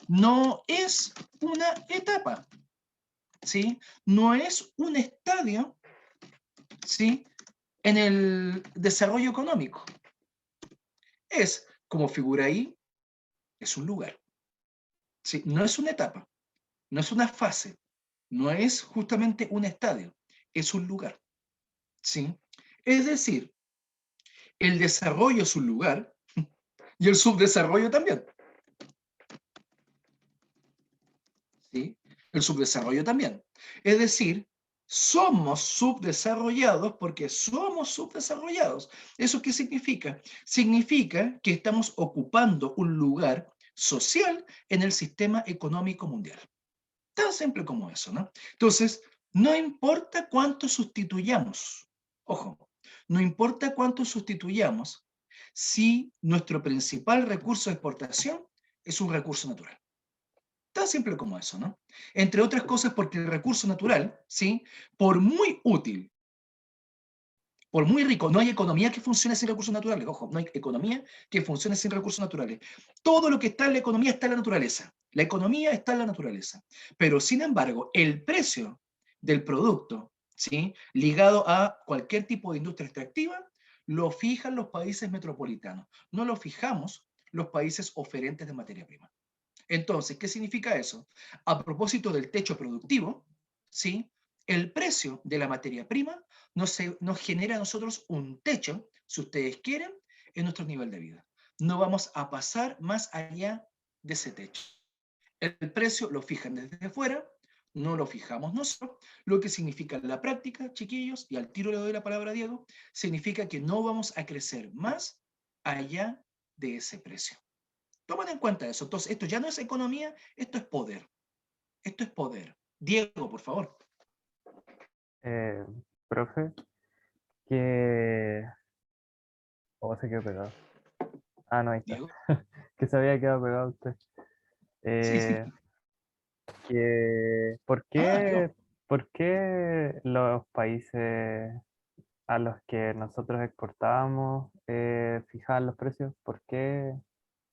No es una etapa, ¿sí? No es un estadio, ¿sí? En el desarrollo económico. Es, como figura ahí, es un lugar, ¿sí? No es una etapa, no es una fase, no es justamente un estadio, es un lugar, ¿sí? Es decir, el desarrollo es un lugar y el subdesarrollo también. ¿Sí? El subdesarrollo también. Es decir, somos subdesarrollados porque somos subdesarrollados. ¿Eso qué significa? Significa que estamos ocupando un lugar social en el sistema económico mundial. Tan simple como eso, ¿no? Entonces, no importa cuánto sustituyamos, ojo, no importa cuánto sustituyamos si nuestro principal recurso de exportación es un recurso natural. Tan simple como eso, ¿no? Entre otras cosas porque el recurso natural, ¿sí? Por muy útil, por muy rico, no hay economía que funcione sin recursos naturales. Ojo, no hay economía que funcione sin recursos naturales. Todo lo que está en la economía está en la naturaleza. La economía está en la naturaleza. Pero, sin embargo, el precio del producto, ¿sí? Ligado a cualquier tipo de industria extractiva, lo fijan los países metropolitanos. No lo fijamos los países oferentes de materia prima. Entonces, ¿qué significa eso? A propósito del techo productivo, ¿sí? El precio de la materia prima nos genera a nosotros un techo, si ustedes quieren, en nuestro nivel de vida. No vamos a pasar más allá de ese techo. El precio lo fijan desde fuera, no lo fijamos nosotros, lo que significa en la práctica, chiquillos, y al tiro le doy la palabra a Diego, significa que no vamos a crecer más allá de ese precio. Tomen en cuenta eso. Entonces, esto ya no es economía, esto es poder. Esto es poder. Diego, por favor. Eh, Profe, que... ¿Cómo se quedó pegado? Ah, no, ahí está. Diego. Que se había quedado pegado usted. Sí, sí. Eh, Ah, yo. ¿Por qué los países a los que nosotros exportábamos fijaban los precios? ¿Por qué?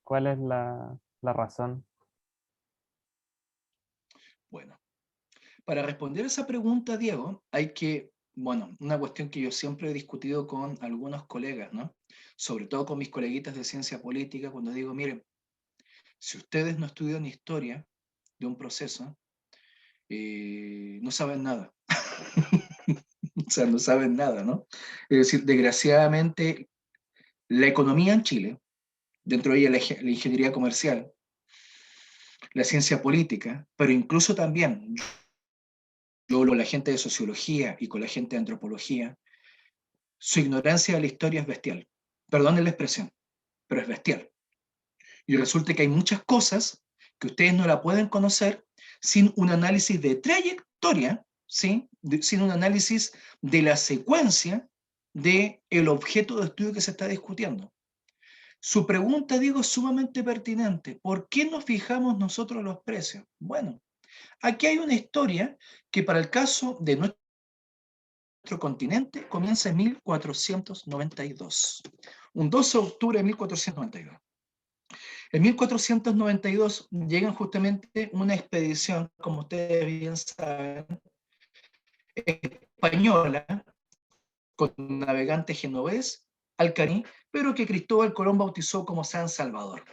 ¿Cuál es la razón? Bueno, para responder esa pregunta, Diego, hay que bueno, una cuestión que yo siempre he discutido con algunos colegas, ¿no? Sobre todo con mis coleguitas de ciencia política, cuando digo, miren, si ustedes no estudian historia de un proceso, no saben nada. O sea, no saben nada, ¿no? Es decir, desgraciadamente, la economía en Chile, dentro de ella la ingeniería comercial, la ciencia política, pero incluso también, yo hablo con la gente de sociología y con la gente de antropología, su ignorancia de la historia es bestial. Perdonen la expresión, pero es bestial. Y resulta que hay muchas cosas que ustedes no la pueden conocer sin un análisis de trayectoria, ¿sí? Sin un análisis de la secuencia del objeto de estudio que se está discutiendo. Su pregunta, digo, es sumamente pertinente. ¿Por qué nos fijamos nosotros los precios? Bueno, aquí hay una historia que para el caso de nuestro continente comienza en 1492. Un 12 de octubre de 1492. En 1492 llegan justamente una expedición, como ustedes bien saben, española, con navegante genovés, Alcaní, pero que Cristóbal Colón bautizó como San Salvador.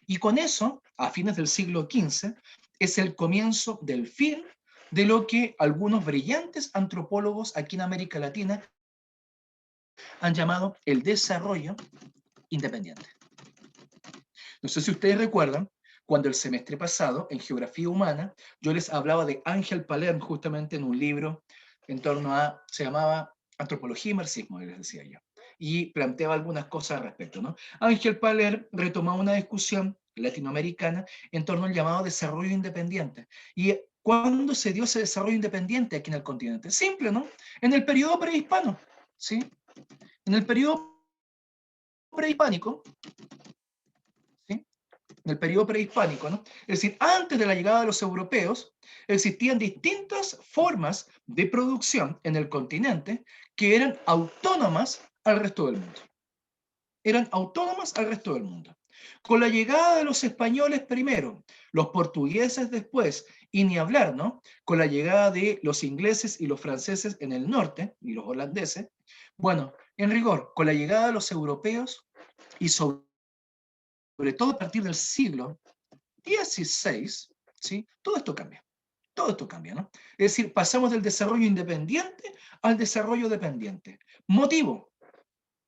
Y con eso, a fines del siglo XV, es el comienzo del fin de lo que algunos brillantes antropólogos aquí en América Latina han llamado el desarrollo independiente. No sé si ustedes recuerdan, cuando el semestre pasado, en Geografía Humana, yo les hablaba de Ángel Palermo justamente en un libro en torno a, se llamaba Antropología y Marxismo, les decía yo, y planteaba algunas cosas al respecto, ¿no? Ángel Palermo retomaba una discusión latinoamericana en torno al llamado desarrollo independiente. ¿Y cuándo se dio ese desarrollo independiente aquí en el continente? Simple, ¿no? En el periodo prehispano, ¿sí? En el periodo prehispánico, ¿sí? En el periodo prehispánico, ¿no? Es decir, antes de la llegada de los europeos, existían distintas formas de producción en el continente que eran autónomas al resto del mundo. Eran autónomas al resto del mundo. Con la llegada de los españoles primero, los portugueses después, y ni hablar, ¿no? Con la llegada de los ingleses y los franceses en el norte, y los holandeses, bueno, en rigor, con la llegada de los europeos y sobre todo a partir del siglo XVI, ¿sí? Todo esto cambia. Todo esto cambia, ¿no? Es decir, pasamos del desarrollo independiente al desarrollo dependiente. Motivo,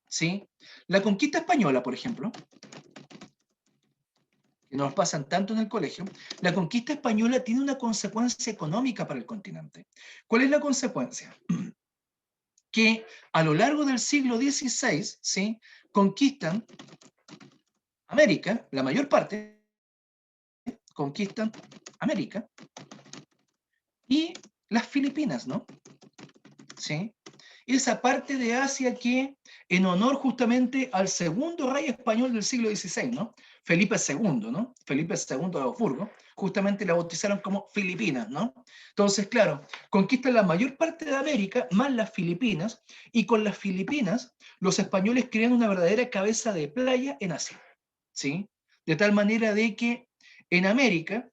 ¿sí? La conquista española, por ejemplo, que nos pasan tanto en el colegio, la conquista española tiene una consecuencia económica para el continente. ¿Cuál es la consecuencia? Que a lo largo del siglo XVI, ¿sí? Conquistan América, la mayor parte, conquistan América y las Filipinas, ¿no? ¿Sí? Esa parte de Asia que, en honor justamente al segundo rey español del siglo XVI, ¿no? Felipe II, ¿no? Felipe II de Habsburgo, justamente la bautizaron como Filipinas, ¿no? Entonces, claro, conquistan la mayor parte de América, más las Filipinas, y con las Filipinas, los españoles crean una verdadera cabeza de playa en Asia, ¿sí? De tal manera de que en América,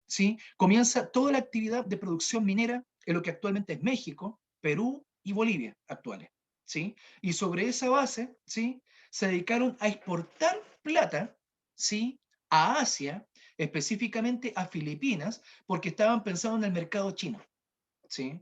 ¿sí? Comienza toda la actividad de producción minera en lo que actualmente es México, Perú y Bolivia actuales, ¿sí? Y sobre esa base, ¿sí? Se dedicaron a exportar plata, ¿sí? A Asia, específicamente a Filipinas, porque estaban pensando en el mercado chino, ¿sí?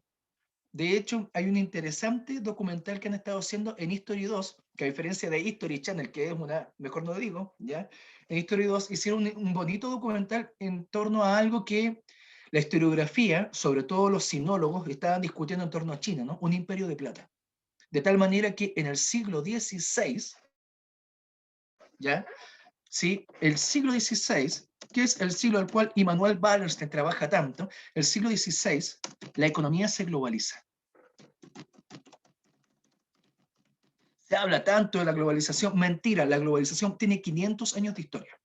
De hecho, hay un interesante documental que han estado haciendo en History 2, que a diferencia de History Channel, que es una, mejor no digo, ¿ya? En History 2 hicieron un bonito documental en torno a algo que la historiografía, sobre todo los sinólogos, estaban discutiendo en torno a China, ¿no? Un imperio de plata. De tal manera que en el siglo XVI, ¿ya? ¿Sí? El siglo XVI, que es el siglo al cual Immanuel Wallerstein trabaja tanto, el siglo XVI, la economía se globaliza. Se habla tanto de la globalización. Mentira, la globalización tiene 500 años de historia.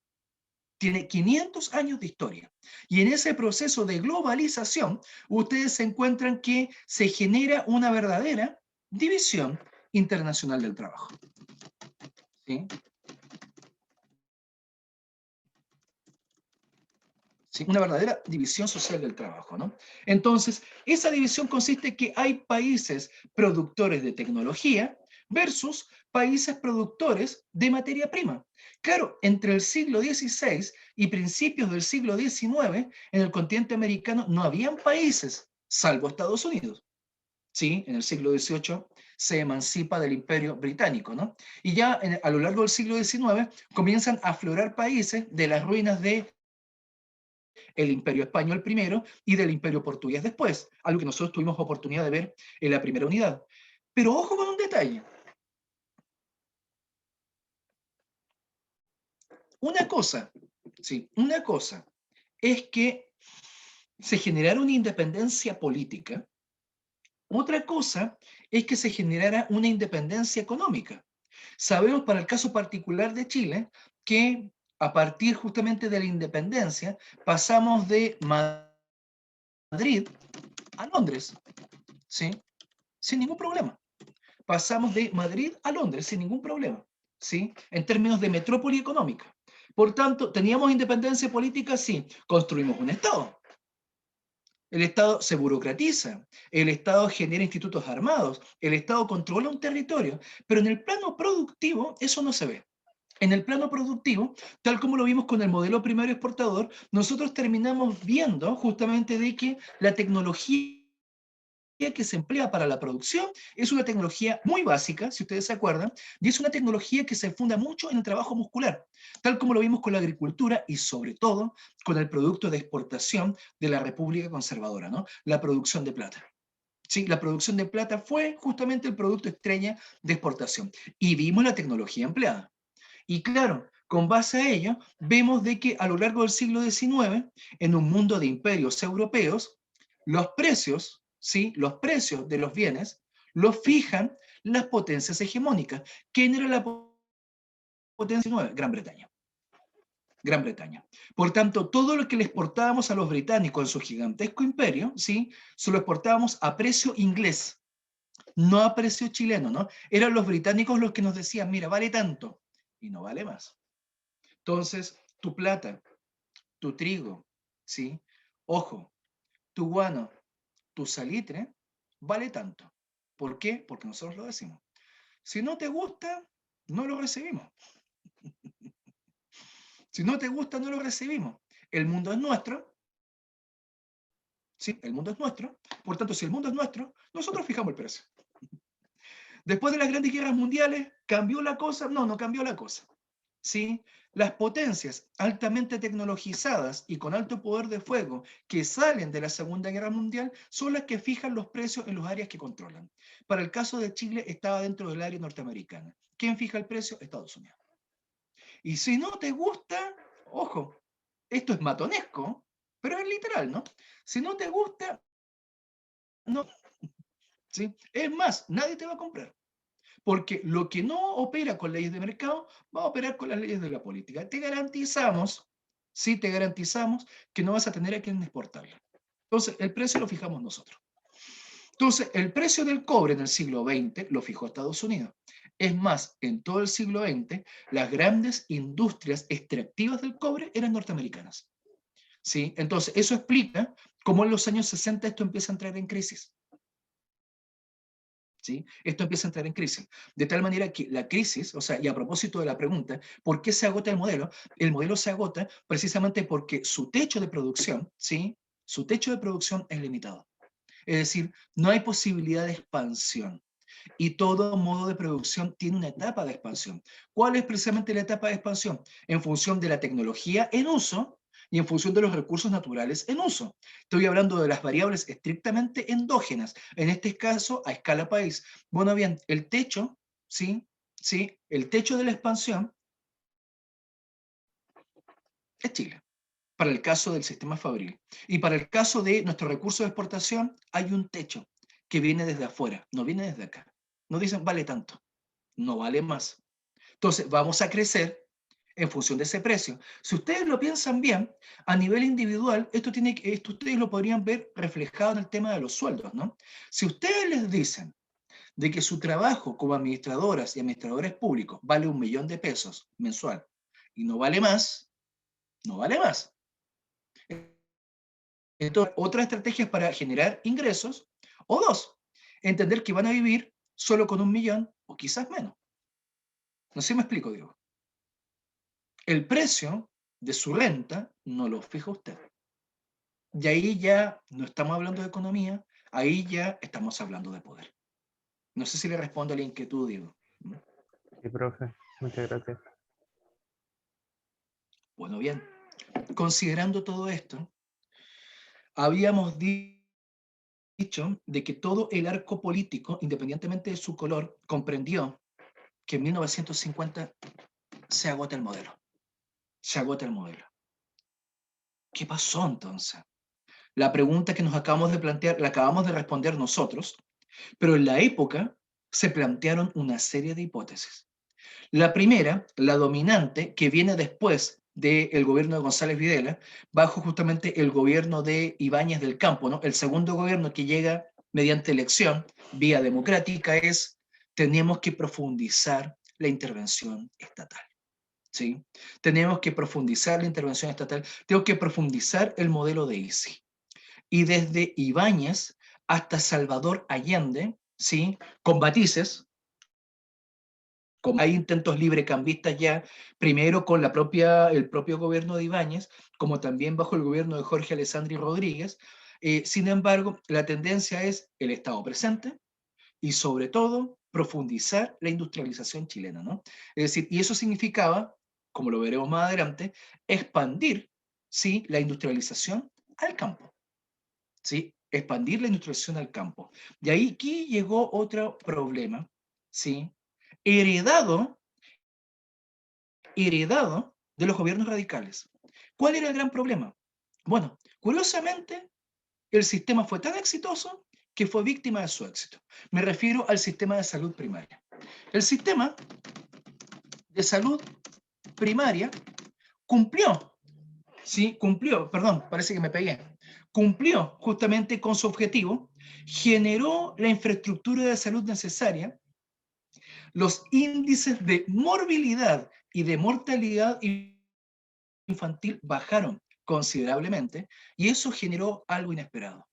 Tiene 500 años de historia. Y en ese proceso de globalización, ustedes se encuentran que se genera una verdadera división internacional del trabajo. ¿Sí? ¿sí? Una verdadera división social del trabajo, ¿no? Entonces, esa división consiste en que hay países productores de tecnología versus países productores de materia prima. Claro, entre el siglo XVI y principios del siglo XIX, en el continente americano no habían países, salvo Estados Unidos. Sí, en el siglo XVIII se emancipa del Imperio Británico, ¿no? Y ya a lo largo del siglo XIX comienzan a aflorar países de las ruinas de el Imperio Español primero y del Imperio Portugués después, algo que nosotros tuvimos oportunidad de ver en la primera unidad. Pero ojo con un detalle. Una cosa, sí, una cosa es que se generara una independencia política, otra cosa es que se generara una independencia económica. Sabemos para el caso particular de Chile que a partir justamente de la independencia pasamos de Madrid a Londres, ¿sí? Sin ningún problema. Pasamos de Madrid a Londres sin ningún problema, ¿sí? En términos de metrópoli económica. Por tanto, ¿teníamos independencia política? Sí. Construimos un Estado. El Estado se burocratiza, el Estado genera institutos armados, el Estado controla un territorio, pero en el plano productivo eso no se ve. En el plano productivo, tal como lo vimos con el modelo primario exportador, nosotros terminamos viendo justamente de que la tecnología que se emplea para la producción es una tecnología muy básica, si ustedes se acuerdan, y es una tecnología que se funda mucho en el trabajo muscular, tal como lo vimos con la agricultura y sobre todo con el producto de exportación de la República Conservadora, ¿no? La producción de plata. Sí, la producción de plata fue justamente el producto estrella de exportación y vimos la tecnología empleada. Y claro, con base a ello, vemos de que a lo largo del siglo XIX, en un mundo de imperios europeos, los precios, ¿sí? Los precios de los bienes los fijan las potencias hegemónicas. ¿Quién era la potencia nueva? Gran Bretaña. Gran Bretaña. Por tanto, todo lo que le exportábamos a los británicos en su gigantesco imperio, ¿sí? Se lo exportábamos a precio inglés, no a precio chileno, ¿no? Eran los británicos los que nos decían, mira, vale tanto, y no vale más. Entonces, tu plata, tu trigo, ¿sí? Ojo, tu guano, tu salitre, vale tanto. ¿Por qué? Porque nosotros lo decimos. Si no te gusta, no lo recibimos. Si no te gusta, no lo recibimos. El mundo es nuestro, ¿sí? El mundo es nuestro. Por tanto, si el mundo es nuestro, nosotros fijamos el precio. Después de las grandes guerras mundiales, ¿cambió la cosa? No, no cambió la cosa. ¿Sí? Las potencias altamente tecnologizadas y con alto poder de fuego que salen de la Segunda Guerra Mundial son las que fijan los precios en los áreas que controlan. Para el caso de Chile, estaba dentro del área norteamericana. ¿Quién fija el precio? Estados Unidos. Y si no te gusta, ojo, esto es matonesco, pero es literal, ¿no? Si no te gusta, no. ¿Sí? Es más, nadie te va a comprar. Porque lo que no opera con leyes de mercado va a operar con las leyes de la política. Te garantizamos, sí, te garantizamos que no vas a tener a quien exportarla. Entonces, el precio lo fijamos nosotros. Entonces, el precio del cobre en el siglo XX lo fijó Estados Unidos. Es más, en todo el siglo XX, las grandes industrias extractivas del cobre eran norteamericanas. ¿Sí? Entonces, eso explica cómo en los años 60 esto empieza a entrar en crisis. ¿Sí? Esto empieza a entrar en crisis. De tal manera que la crisis, o sea, y a propósito de la pregunta, ¿por qué se agota el modelo? El modelo se agota precisamente porque su techo de producción, ¿sí? Su techo de producción es limitado. Es decir, no hay posibilidad de expansión. Y todo modo de producción tiene una etapa de expansión. ¿Cuál es precisamente la etapa de expansión? En función de la tecnología en uso y en función de los recursos naturales en uso. Estoy hablando de las variables estrictamente endógenas, en este caso a escala país. Bueno, bien, el techo, ¿sí? ¿Sí? El techo de la expansión es Chile, para el caso del sistema fabril. Y para el caso de nuestro recurso de exportación, hay un techo que viene desde afuera, no viene desde acá. No dicen, vale tanto, no vale más. Entonces, vamos a crecer en función de ese precio. Si ustedes lo piensan bien, a nivel individual, esto ustedes lo podrían ver reflejado en el tema de los sueldos, ¿no? Si ustedes les dicen de que su trabajo como administradoras y administradores públicos vale 1.000.000 de pesos mensual y no vale más, no vale más. Entonces, otra estrategia es para generar ingresos, o dos, entender que van a vivir solo con 1.000.000 o quizás menos. No sé si me explico, Diego. El precio de su renta no lo fija usted. Y ahí ya no estamos hablando de economía, ahí ya estamos hablando de poder. No sé si le respondo a la inquietud, Diego. Sí, profe, muchas gracias. Bueno, bien. Considerando todo esto, habíamos dicho de que todo el arco político, independientemente de su color, comprendió que en 1950 se agota el modelo. Se agota el modelo. ¿Qué pasó entonces? La pregunta que nos acabamos de plantear, la acabamos de responder nosotros, pero en la época se plantearon una serie de hipótesis. La primera, la dominante, que viene después del gobierno de González Videla, bajo justamente el gobierno de Ibáñez del Campo, ¿no? El segundo gobierno que llega mediante elección, vía democrática, es tenemos que profundizar la intervención estatal. ¿Sí? Tenemos que profundizar la intervención estatal, tenemos que profundizar el modelo de ICI. Y desde Ibáñez hasta Salvador Allende, ¿sí? Con matices, como hay intentos librecambistas ya, primero con el propio gobierno de Ibáñez, como también bajo el gobierno de Jorge Alessandri Rodríguez. Sin embargo, la tendencia es el Estado presente y sobre todo profundizar la industrialización chilena, ¿no? Es decir, y eso significaba, como lo veremos más adelante, expandir, ¿sí?, la industrialización al campo, ¿sí? Expandir la industrialización al campo. Y ahí aquí llegó otro problema, ¿sí? Heredado de los gobiernos radicales. ¿Cuál era el gran problema? Bueno, curiosamente, el sistema fue tan exitoso que fue víctima de su éxito. Me refiero al sistema de salud primaria. El sistema de salud primaria cumplió, ¿sí? Cumplió, perdón, parece que me pegué. Cumplió justamente con su objetivo, generó la infraestructura de salud necesaria, los índices de morbilidad y de mortalidad infantil bajaron considerablemente y eso generó algo inesperado.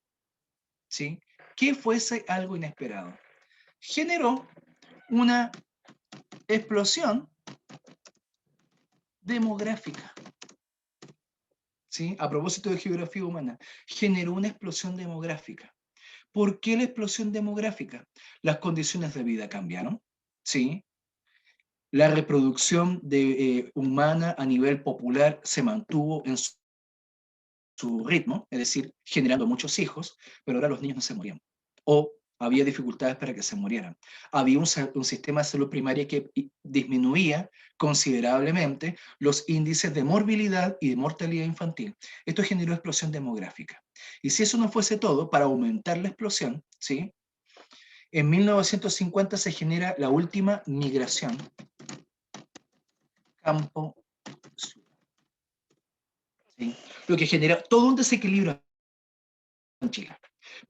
¿Sí? ¿Qué fuese algo inesperado? Generó una explosión demográfica. ¿Sí? A propósito de geografía humana, generó una explosión demográfica. ¿Por qué la explosión demográfica? Las condiciones de vida cambiaron, ¿sí? La reproducción humana a nivel popular se mantuvo en su ritmo, es decir, generando muchos hijos, pero ahora los niños no se morían. O había dificultades para que se murieran. Había un sistema de salud primaria que disminuía considerablemente los índices de morbilidad y de mortalidad infantil. Esto generó explosión demográfica. Y si eso no fuese todo, para aumentar la explosión, ¿sí?, en 1950 se genera la última migración campo-ciudad, ¿sí? Lo que genera todo un desequilibrio en Chile.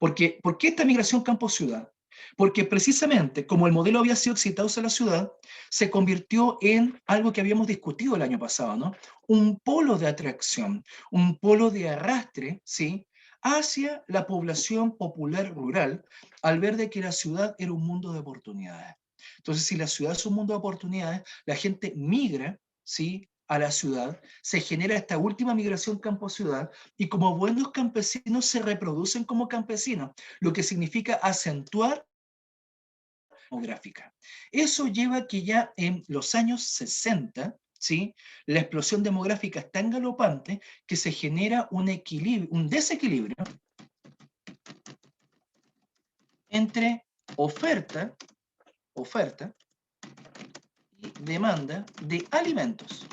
¿Por qué esta migración campo-ciudad? Porque precisamente como el modelo había sido exitoso en la ciudad, se convirtió en algo que habíamos discutido el año pasado, ¿no? Un polo de atracción, un polo de arrastre, ¿sí?, hacia la población popular rural, al ver de que la ciudad era un mundo de oportunidades. Entonces, si la ciudad es un mundo de oportunidades, la gente migra, ¿sí?, a la ciudad, se genera esta última migración campo-ciudad, y como buenos campesinos se reproducen como campesinos, lo que significa acentuar demográfica. Eso lleva a que ya en los años 60, ¿sí?, la explosión demográfica es tan galopante que se genera un desequilibrio entre oferta y demanda de alimentos.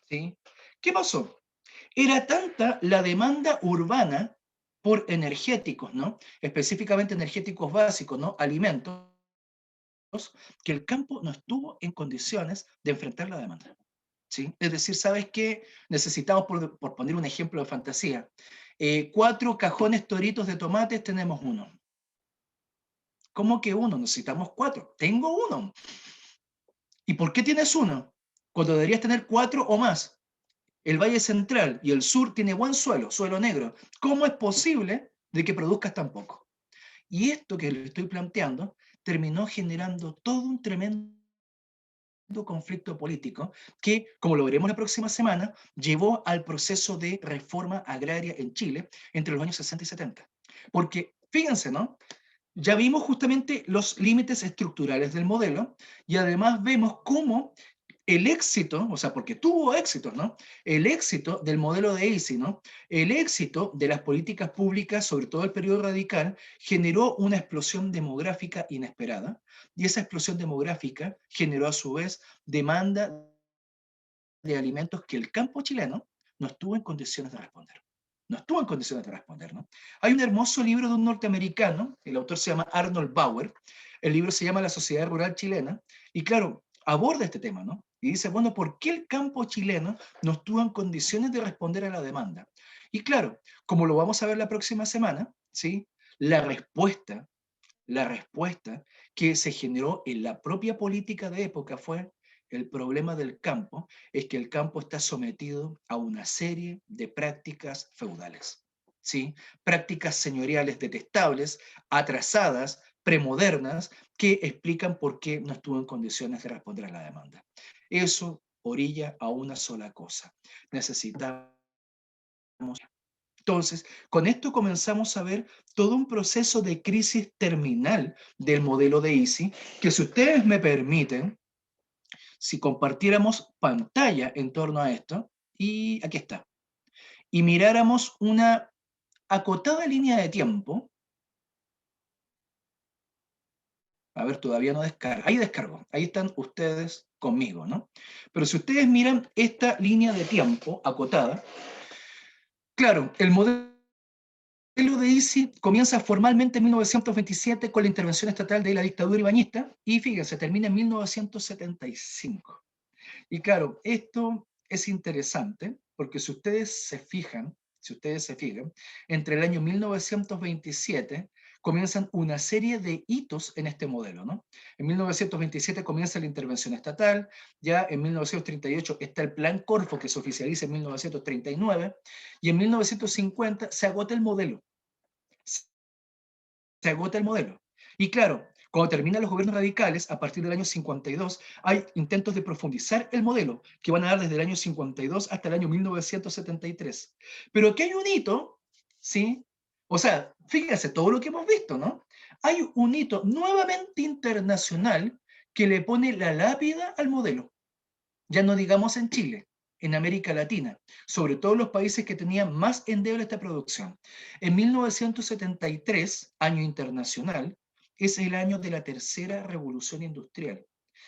¿Sí? ¿Qué pasó? Era tanta la demanda urbana por energéticos, ¿no?, específicamente energéticos básicos, ¿no?, alimentos, que el campo no estuvo en condiciones de enfrentar la demanda. ¿Sí? Es decir, ¿sabes qué? Necesitamos, por poner un ejemplo de fantasía, 4 cajones toritos de tomates, tenemos uno. ¿Cómo que uno? Necesitamos 4. Tengo uno. ¿Y por qué tienes uno? Cuando deberías tener 4 o más. el Valle Central y el sur tiene buen suelo, suelo negro. ¿Cómo es posible de que produzcas tan poco? Y esto que le estoy planteando terminó generando todo un tremendo conflicto político que, como lo veremos la próxima semana, llevó al proceso de reforma agraria en Chile entre los años 60 y 70. Porque, fíjense, ¿no? Ya vimos justamente los límites estructurales del modelo y además vemos cómo el éxito, o sea, porque tuvo éxito, ¿no? El éxito del modelo de ACE, ¿no? El éxito de las políticas públicas, sobre todo el periodo radical, generó una explosión demográfica inesperada y esa explosión demográfica generó a su vez demanda de alimentos que el campo chileno no estuvo en condiciones de responder. No estuvo en condiciones de responder, ¿no? Hay un hermoso libro de un norteamericano, el autor se llama Arnold Bauer, el libro se llama La Sociedad Rural Chilena, y claro, aborda este tema, ¿no? Y dice, bueno, ¿por qué el campo chileno no estuvo en condiciones de responder a la demanda? Y claro, como lo vamos a ver la próxima semana, ¿sí? La respuesta que se generó en la propia política de época fue el problema del campo, es que el campo está sometido a una serie de prácticas feudales, ¿sí? Prácticas señoriales detestables, atrasadas, premodernas, que explican por qué no estuvo en condiciones de responder a la demanda. Eso orilla a una sola cosa. Necesitamos. Entonces, con esto comenzamos a ver todo un proceso de crisis terminal del modelo de Easy, que si ustedes me permiten, si compartiéramos pantalla en torno a esto, y aquí está, y miráramos una acotada línea de tiempo, a ver, todavía no descarga, ahí descargó, ahí están ustedes conmigo, ¿no? Pero si ustedes miran esta línea de tiempo acotada, claro, el modelo de Isi comienza formalmente en 1927 con la intervención estatal de la dictadura ibañista y fíjense, termina en 1975. Y claro, esto es interesante porque si ustedes se fijan, entre el año 1927 comienzan una serie de hitos en este modelo, ¿no? En 1927 comienza la intervención estatal, ya en 1938 está el Plan Corfo que se oficializa en 1939 y en 1950 se agota el modelo. Se agota el modelo. Y claro, cuando terminan los gobiernos radicales, a partir del año 52, hay intentos de profundizar el modelo, que van a dar desde el año 52 hasta el año 1973. Pero aquí hay un hito, ¿sí? O sea, fíjense todo lo que hemos visto, ¿no? Hay un hito nuevamente internacional que le pone la lápida al modelo. Ya no digamos en Chile, en América Latina, sobre todo los países que tenían más endeble esta producción. En 1973, año internacional, es el año de la tercera revolución industrial.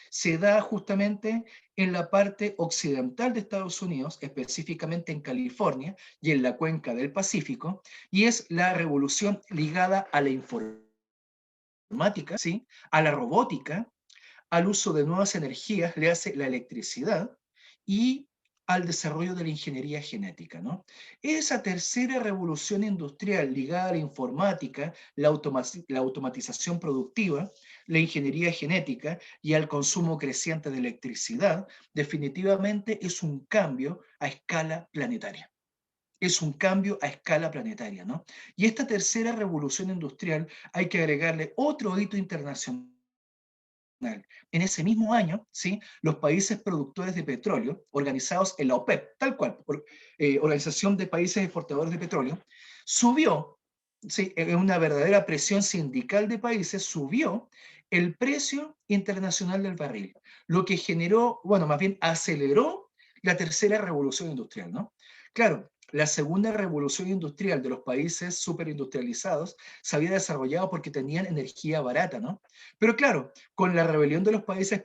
Se da justamente en la parte occidental de Estados Unidos, específicamente en California y en la cuenca del Pacífico, y es la revolución ligada a la informática, ¿sí? A la robótica, al uso de nuevas energías, le hace la electricidad y al desarrollo de la ingeniería genética, ¿no? Esa tercera revolución industrial ligada a la informática, la automatización productiva, la ingeniería genética y al consumo creciente de electricidad, definitivamente es un cambio a escala planetaria. Es un cambio a escala planetaria, ¿no? Y esta tercera revolución industrial hay que agregarle otro hito internacional. En ese mismo año, ¿sí? Los países productores de petróleo, organizados en la OPEP, tal cual, Organización de Países Exportadores de Petróleo, subió, ¿sí? En una verdadera presión sindical de países, subió el precio internacional del barril, lo que generó, bueno, más bien aceleró la tercera revolución industrial, ¿no? Claro, la segunda revolución industrial de los países superindustrializados se había desarrollado porque tenían energía barata, ¿no? Pero claro, con la rebelión de los países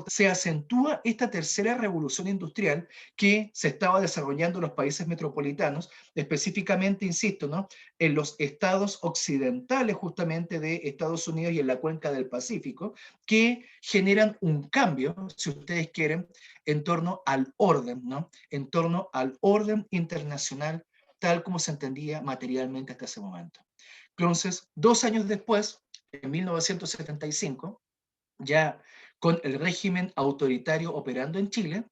se acentúa esta tercera revolución industrial que se estaba desarrollando en los países metropolitanos, específicamente, insisto, ¿no? En los estados occidentales justamente de Estados Unidos y en la cuenca del Pacífico, que generan un cambio, si ustedes quieren, en torno al orden, ¿no? En torno al orden internacional tal como se entendía materialmente hasta ese momento. Entonces, 2 años después, en 1975, ya con el régimen autoritario operando en Chile,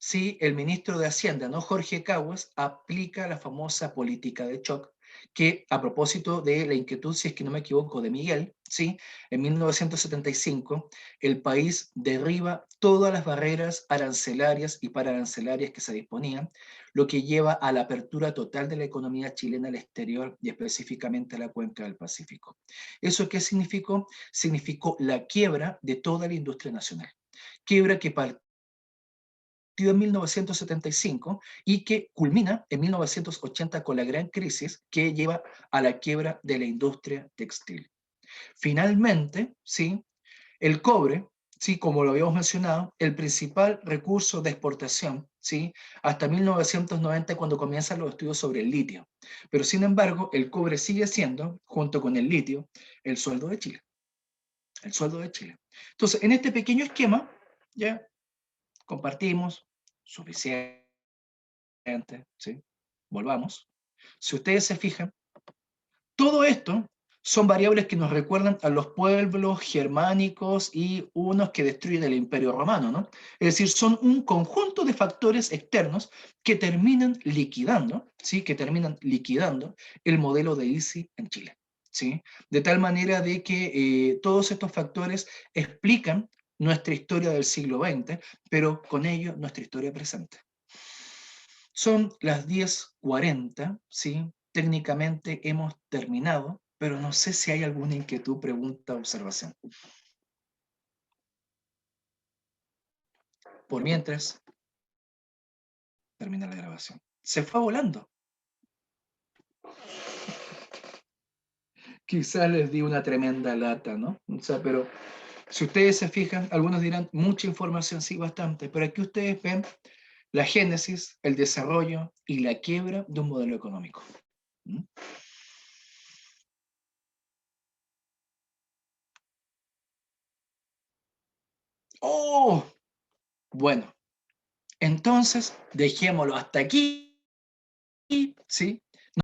¿sí? El ministro de Hacienda, ¿no? Jorge Caguas, aplica la famosa política de shock, que a propósito de la inquietud, si es que no me equivoco, de Miguel, ¿sí? En 1975, el país derriba todas las barreras arancelarias y pararancelarias que se disponían, lo que lleva a la apertura total de la economía chilena al exterior y específicamente a la cuenca del Pacífico. ¿Eso qué significó? Significó la quiebra de toda la industria nacional. Quiebra que partió en 1975 y que culmina en 1980 con la gran crisis que lleva a la quiebra de la industria textil. Finalmente, ¿sí? El cobre, ¿sí? Como lo habíamos mencionado, el principal recurso de exportación, ¿sí? Hasta 1990 cuando comienzan los estudios sobre el litio. Pero sin embargo, el cobre sigue siendo, junto con el litio, el sueldo de Chile. El sueldo de Chile. Entonces, en este pequeño esquema, ya compartimos suficiente, ¿sí? Volvamos. Si ustedes se fijan, todo esto son variables que nos recuerdan a los pueblos germánicos y unos que destruyen el Imperio Romano, ¿no? Es decir, son un conjunto de factores externos que terminan liquidando, ¿sí? Que terminan liquidando el modelo de ICI en Chile, ¿sí? De tal manera de que todos estos factores explican nuestra historia del siglo XX, pero con ello nuestra historia presente. Son las 10:40, ¿sí? Técnicamente hemos terminado, pero no sé si hay alguna inquietud, pregunta, observación. Por mientras, termina la grabación. Se fue volando. Quizás les di una tremenda lata, ¿no? O sea, pero si ustedes se fijan, algunos dirán, mucha información, sí, bastante, pero aquí ustedes ven la génesis, el desarrollo y la quiebra de un modelo económico. ¿Mm? ¡Oh! Bueno, entonces dejémoslo hasta aquí, ¿sí?